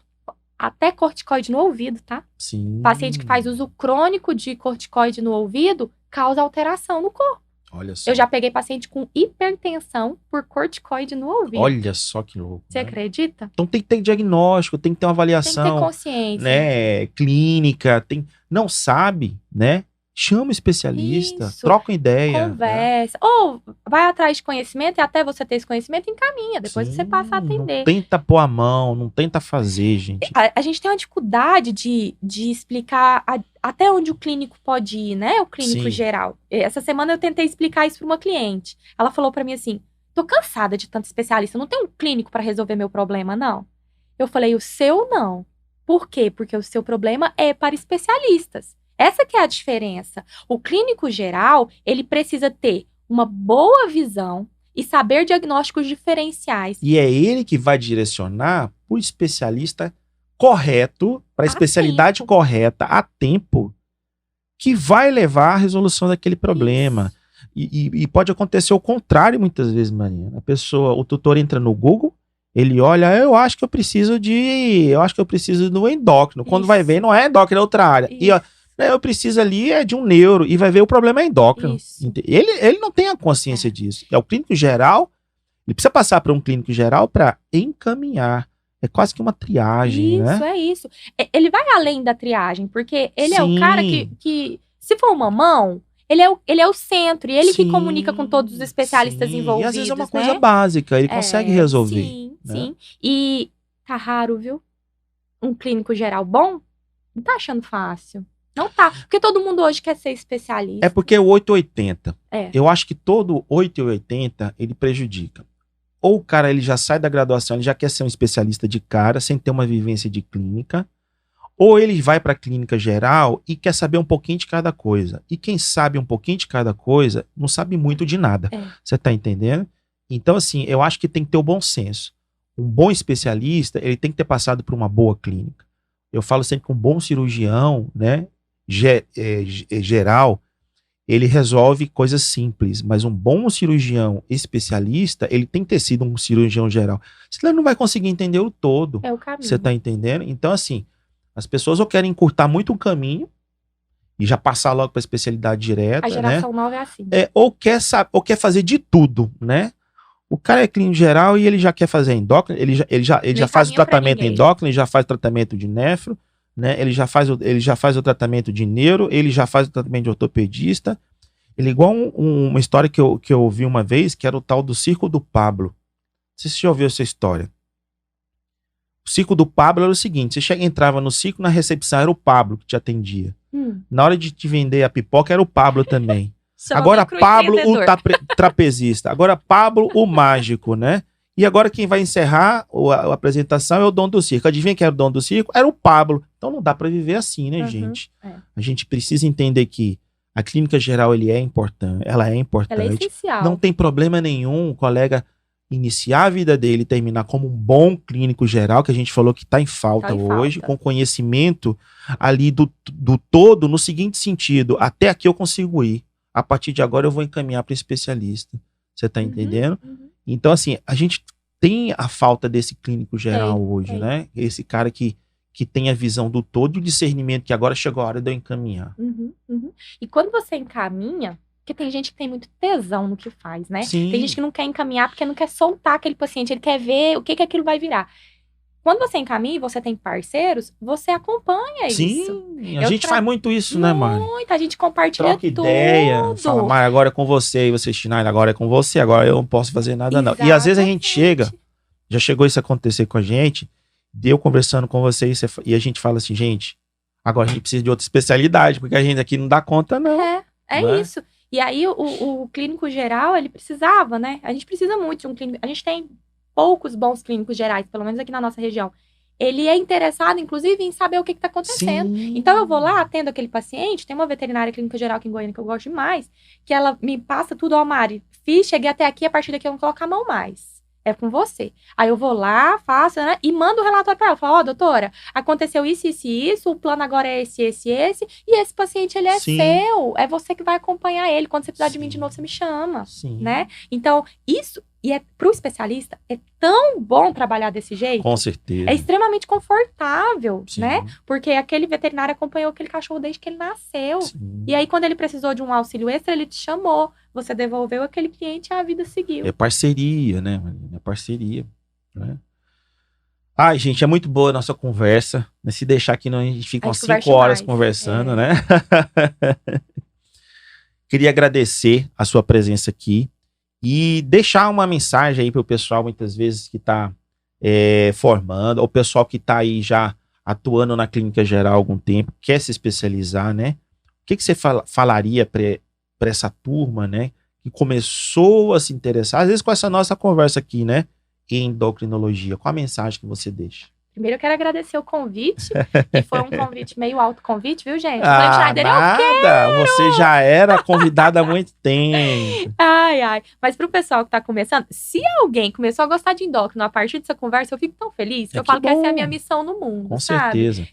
até corticoide no ouvido, tá? Sim. Paciente que faz uso crônico de corticoide no ouvido causa alteração no corpo. Olha só. Eu já peguei paciente com hipertensão por corticoide no ouvido. Olha só que louco. Você acredita? Então tem que ter diagnóstico, tem que ter uma avaliação. Tem que ter consciência. Né? Clínica, não sabe, né? Chama o especialista, troca uma ideia. Conversa. Né? Ou vai atrás de conhecimento e até você ter esse conhecimento, encaminha. Depois você passa a atender. Não tenta pôr a mão, não tenta fazer, gente. A gente tem uma dificuldade de explicar até onde o clínico pode ir, né? O clínico geral. Essa semana eu tentei explicar isso para uma cliente. Ela falou para mim assim, tô cansada de tanto especialista, não tem um clínico para resolver meu problema, não. Eu falei, o seu não. Por quê? Porque o seu problema é para especialistas. Essa que é a diferença. O clínico geral, ele precisa ter uma boa visão e saber diagnósticos diferenciais. E é ele que vai direcionar o especialista correto, para a especialidade correta, a tempo, que vai levar à resolução daquele problema. E pode acontecer o contrário muitas vezes, Marina. O tutor entra no Google, ele olha, eu acho que eu preciso do endócrino. Quando vai ver, não é endócrino, é outra área. E ó, eu preciso ali de um neuro, e vai ver o problema é endócrino. Ele não tem a consciência disso. É o clínico geral, ele precisa passar para um clínico geral para encaminhar. É quase que uma triagem, né? Isso, é isso. Ele vai além da triagem, porque ele é o cara que se for uma mão, ele é o centro, e ele que comunica com todos os especialistas envolvidos. E às vezes é uma coisa básica, ele consegue resolver. Sim. E tá raro, viu? Um clínico geral bom, não tá achando fácil. Não tá. Porque todo mundo hoje quer ser especialista. É porque é o 880. Eu acho que todo 880 ele prejudica. Ou o cara ele já sai da graduação, ele já quer ser um especialista de cara, sem ter uma vivência de clínica. Ou ele vai para a clínica geral e quer saber um pouquinho de cada coisa. E quem sabe um pouquinho de cada coisa, não sabe muito de nada. Você tá entendendo? Então, assim, eu acho que tem que ter o bom senso. Um bom especialista, ele tem que ter passado por uma boa clínica. Eu falo sempre que um bom cirurgião, né? Geral, ele resolve coisas simples, mas um bom cirurgião especialista, ele tem que ter sido um cirurgião geral, senão ele não vai conseguir entender o todo. É o caminho. Você tá entendendo? Então, assim, as pessoas ou querem encurtar muito o caminho e já passar logo para a especialidade direta, a geração nova é assim. Ou quer fazer de tudo, né? O cara é clínico geral e ele já quer fazer endócrino, ele já faz o tratamento endócrino, ele já faz o tratamento de nefro, né? Ele já faz o tratamento de neuro, ele já faz o tratamento de ortopedista. Ele é igual uma história que eu ouvi uma vez, que era o tal do Circo do Pablo. Não sei se você já ouviu essa história. O Circo do Pablo era o seguinte, você entrava no circo, na recepção era o Pablo que te atendia. Na hora de te vender a pipoca era o Pablo também. Agora Pablo o trapezista, agora Pablo o mágico, né? E agora quem vai encerrar a apresentação é o dono do circo. Adivinha quem era o dono do circo? Era o Pablo. Então não dá para viver assim, né, gente? A gente precisa entender que a clínica geral ela é importante. Ela é essencial. Não tem problema nenhum o colega iniciar a vida dele e terminar como um bom clínico geral, que a gente falou que está em falta hoje, com conhecimento ali do todo, no seguinte sentido: até aqui eu consigo ir, a partir de agora eu vou encaminhar para especialista. Você está entendendo? Então, assim, a gente tem a falta desse clínico geral hoje, né? Esse cara que tem a visão do todo e o discernimento que agora chegou a hora de eu encaminhar. E quando você encaminha, porque tem gente que tem muito tesão no que faz, né? Sim. Tem gente que não quer encaminhar porque não quer soltar aquele paciente, ele quer ver o que aquilo vai virar. Quando você encaminha e você tem parceiros, você acompanha isso. Sim, a gente faz muito isso, né, Mari? Muito, a gente compartilha Troca ideia, fala, Mari, agora é com você, e você, Schneider, agora é com você, agora eu não posso fazer nada, não. E às vezes a gente chega, já chegou isso a acontecer com a gente, deu conversando com você e a gente fala assim, gente, agora a gente precisa de outra especialidade, porque a gente aqui não dá conta, não. É isso. E aí o clínico geral, ele precisava, né? A gente precisa muito de um clínico. A gente tem poucos bons clínicos gerais, pelo menos aqui na nossa região. Ele é interessado, inclusive, em saber o que está acontecendo. Sim. Então, eu vou lá, atendo aquele paciente, tem uma veterinária clínica geral aqui em Goiânia que eu gosto demais, que ela me passa tudo, Mari, cheguei até aqui, a partir daqui eu não coloco a mão mais. É com você. Aí eu vou lá, faço, né? E mando o relatório para ela. Falo, doutora, aconteceu isso, isso e isso, o plano agora é esse, esse, esse, e esse paciente, ele é seu. É você que vai acompanhar ele. Quando você precisar de mim de novo, você me chama. Né? Então, isso, e pro especialista, é tão bom trabalhar desse jeito. Com certeza. É extremamente confortável, né? Porque aquele veterinário acompanhou aquele cachorro desde que ele nasceu. E aí, quando ele precisou de um auxílio extra, ele te chamou. Você devolveu aquele cliente e a vida seguiu. É parceria, né, Marina? É parceria, né? Ai, gente, é muito boa a nossa conversa. Se deixar aqui, a gente fica umas 5 horas conversando, né? Queria agradecer a sua presença aqui e deixar uma mensagem aí para o pessoal, muitas vezes, que está formando, ou o pessoal que está aí já atuando na clínica geral há algum tempo, quer se especializar, né? O que você falaria para essa turma, né, que começou a se interessar, às vezes com essa nossa conversa aqui, né, em endocrinologia? Qual a mensagem que você deixa? Primeiro eu quero agradecer o convite, que foi um convite meio autoconvite, viu, gente? Nada, você já era convidada há muito tempo. Ai. Mas pro pessoal que tá começando, se alguém começou a gostar de endócrino a partir dessa conversa, eu fico tão feliz, que eu falo que essa é a minha missão no mundo, com sabe? certeza.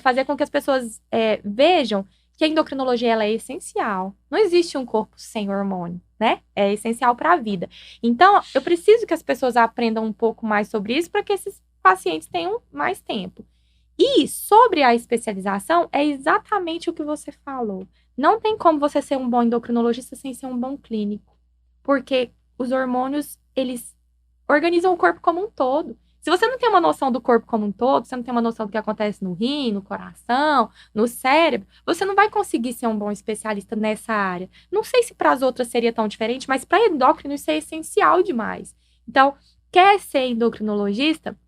Fazer com que as pessoas vejam que a endocrinologia, ela é essencial. Não existe um corpo sem hormônio, né? É essencial para a vida. Então, eu preciso que as pessoas aprendam um pouco mais sobre isso para que esses pacientes tenham mais tempo. E sobre a especialização, é exatamente o que você falou. Não tem como você ser um bom endocrinologista sem ser um bom clínico. Porque os hormônios, eles organizam o corpo como um todo. Se você não tem uma noção do corpo como um todo, você não tem uma noção do que acontece no rim, no coração, no cérebro, você não vai conseguir ser um bom especialista nessa área. Não sei se para as outras seria tão diferente, mas para endócrino isso é essencial demais. Então, quer ser endocrinologista?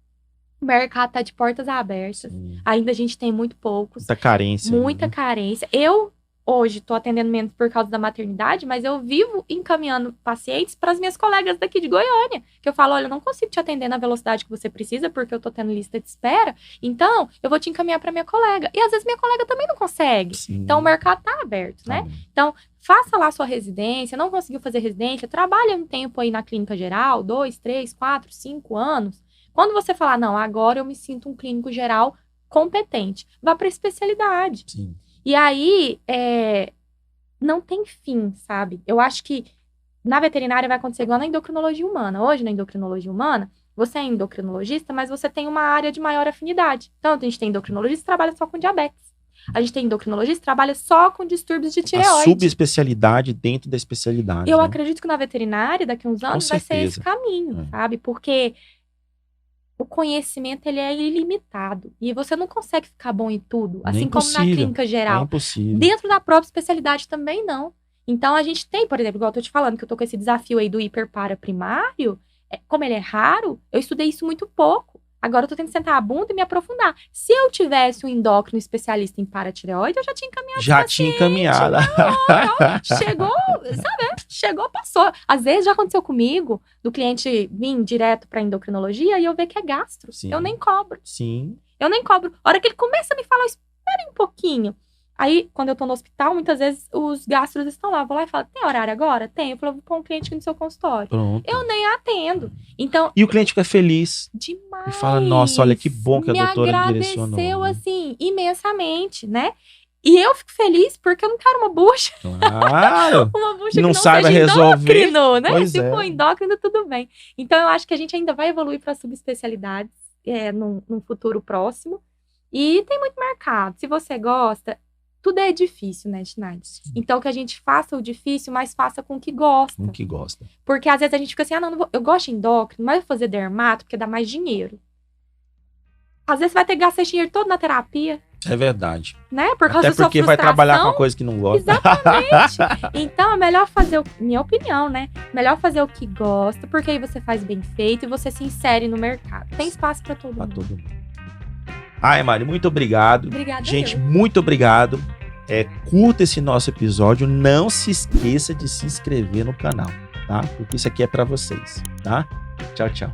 O mercado está de portas abertas. Ainda a gente tem muito poucos. Muita carência. Muita carência. Eu hoje estou atendendo menos por causa da maternidade, mas eu vivo encaminhando pacientes para as minhas colegas daqui de Goiânia, que eu falo, olha, eu não consigo te atender na velocidade que você precisa, porque eu estou tendo lista de espera, então eu vou te encaminhar para minha colega. E às vezes minha colega também não consegue. Então o mercado está aberto, né? Então, faça lá sua residência, não conseguiu fazer residência, trabalha um tempo aí na clínica geral, 2, 3, 4, 5 anos. Quando você falar, não, agora eu me sinto um clínico geral competente, vá para a especialidade. E aí, não tem fim, sabe? Eu acho que na veterinária vai acontecer igual na endocrinologia humana. Hoje, na endocrinologia humana, você é endocrinologista, mas você tem uma área de maior afinidade. Então, a gente tem endocrinologista que trabalha só com diabetes. A gente tem endocrinologista que trabalha só com distúrbios de tireoide. A subespecialidade dentro da especialidade. Eu acredito que na veterinária, daqui a uns anos, vai ser esse caminho, sabe? Porque o conhecimento, ele é ilimitado. E você não consegue ficar bom em tudo. Assim como na clínica geral. É impossível. Dentro da própria especialidade também não. Então, a gente tem, por exemplo, igual eu tô te falando, que eu tô com esse desafio aí do hiperpara primário. Como ele é raro, eu estudei isso muito pouco. Agora eu tô tendo que sentar a bunda e me aprofundar. Se eu tivesse um endócrino especialista em paratireoide, eu já tinha encaminhado. Já tinha encaminhado. Chegou, sabe? Chegou, passou. Às vezes já aconteceu comigo, do cliente vir direto pra endocrinologia e eu ver que é gastro. Eu nem cobro. Sim. Eu nem cobro. A hora que ele começa a me falar, espere um pouquinho. Aí, quando eu tô no hospital, muitas vezes os gastros estão lá. Eu vou lá e falo, tem horário agora? Tem. Eu falo, vou pôr um cliente aqui no seu consultório. Pronto. Eu nem atendo. Então, E o cliente fica feliz. demais. E fala, nossa, olha que bom que a doutora me direcionou. Me agradeceu, assim, imensamente, né? E eu fico feliz porque eu não quero uma bucha. Claro. Uma bucha Que que não não saiba seja resolver. endócrino, né? Pois Se é. for endócrino, tudo bem. Então, eu acho que a gente ainda vai evoluir para subespecialidades num futuro próximo. E tem muito mercado. Se você gosta, tudo é difícil, né, Schneider? Então, que a gente faça o difícil, mas faça com o que gosta. Com que gosta. Porque às vezes a gente fica assim, não vou, eu gosto de endócrino, mas vou fazer dermato porque dá mais dinheiro. Às vezes você vai ter que gastar esse dinheiro todo na terapia, É verdade. né? Por causa Até da sua porque vai frustração. trabalhar com uma coisa que não gosta. Exatamente. Então é melhor fazer, minha opinião, né? Melhor fazer o que gosta, porque aí você faz bem feito e você se insere no mercado. Tem espaço pra todo Pra mundo. todo mundo. Ai, Mari, muito obrigado. Obrigada. Gente, eu. muito obrigado. Curta esse nosso episódio. Não se esqueça de se inscrever no canal, tá? Porque isso aqui é pra vocês, tá? Tchau, tchau.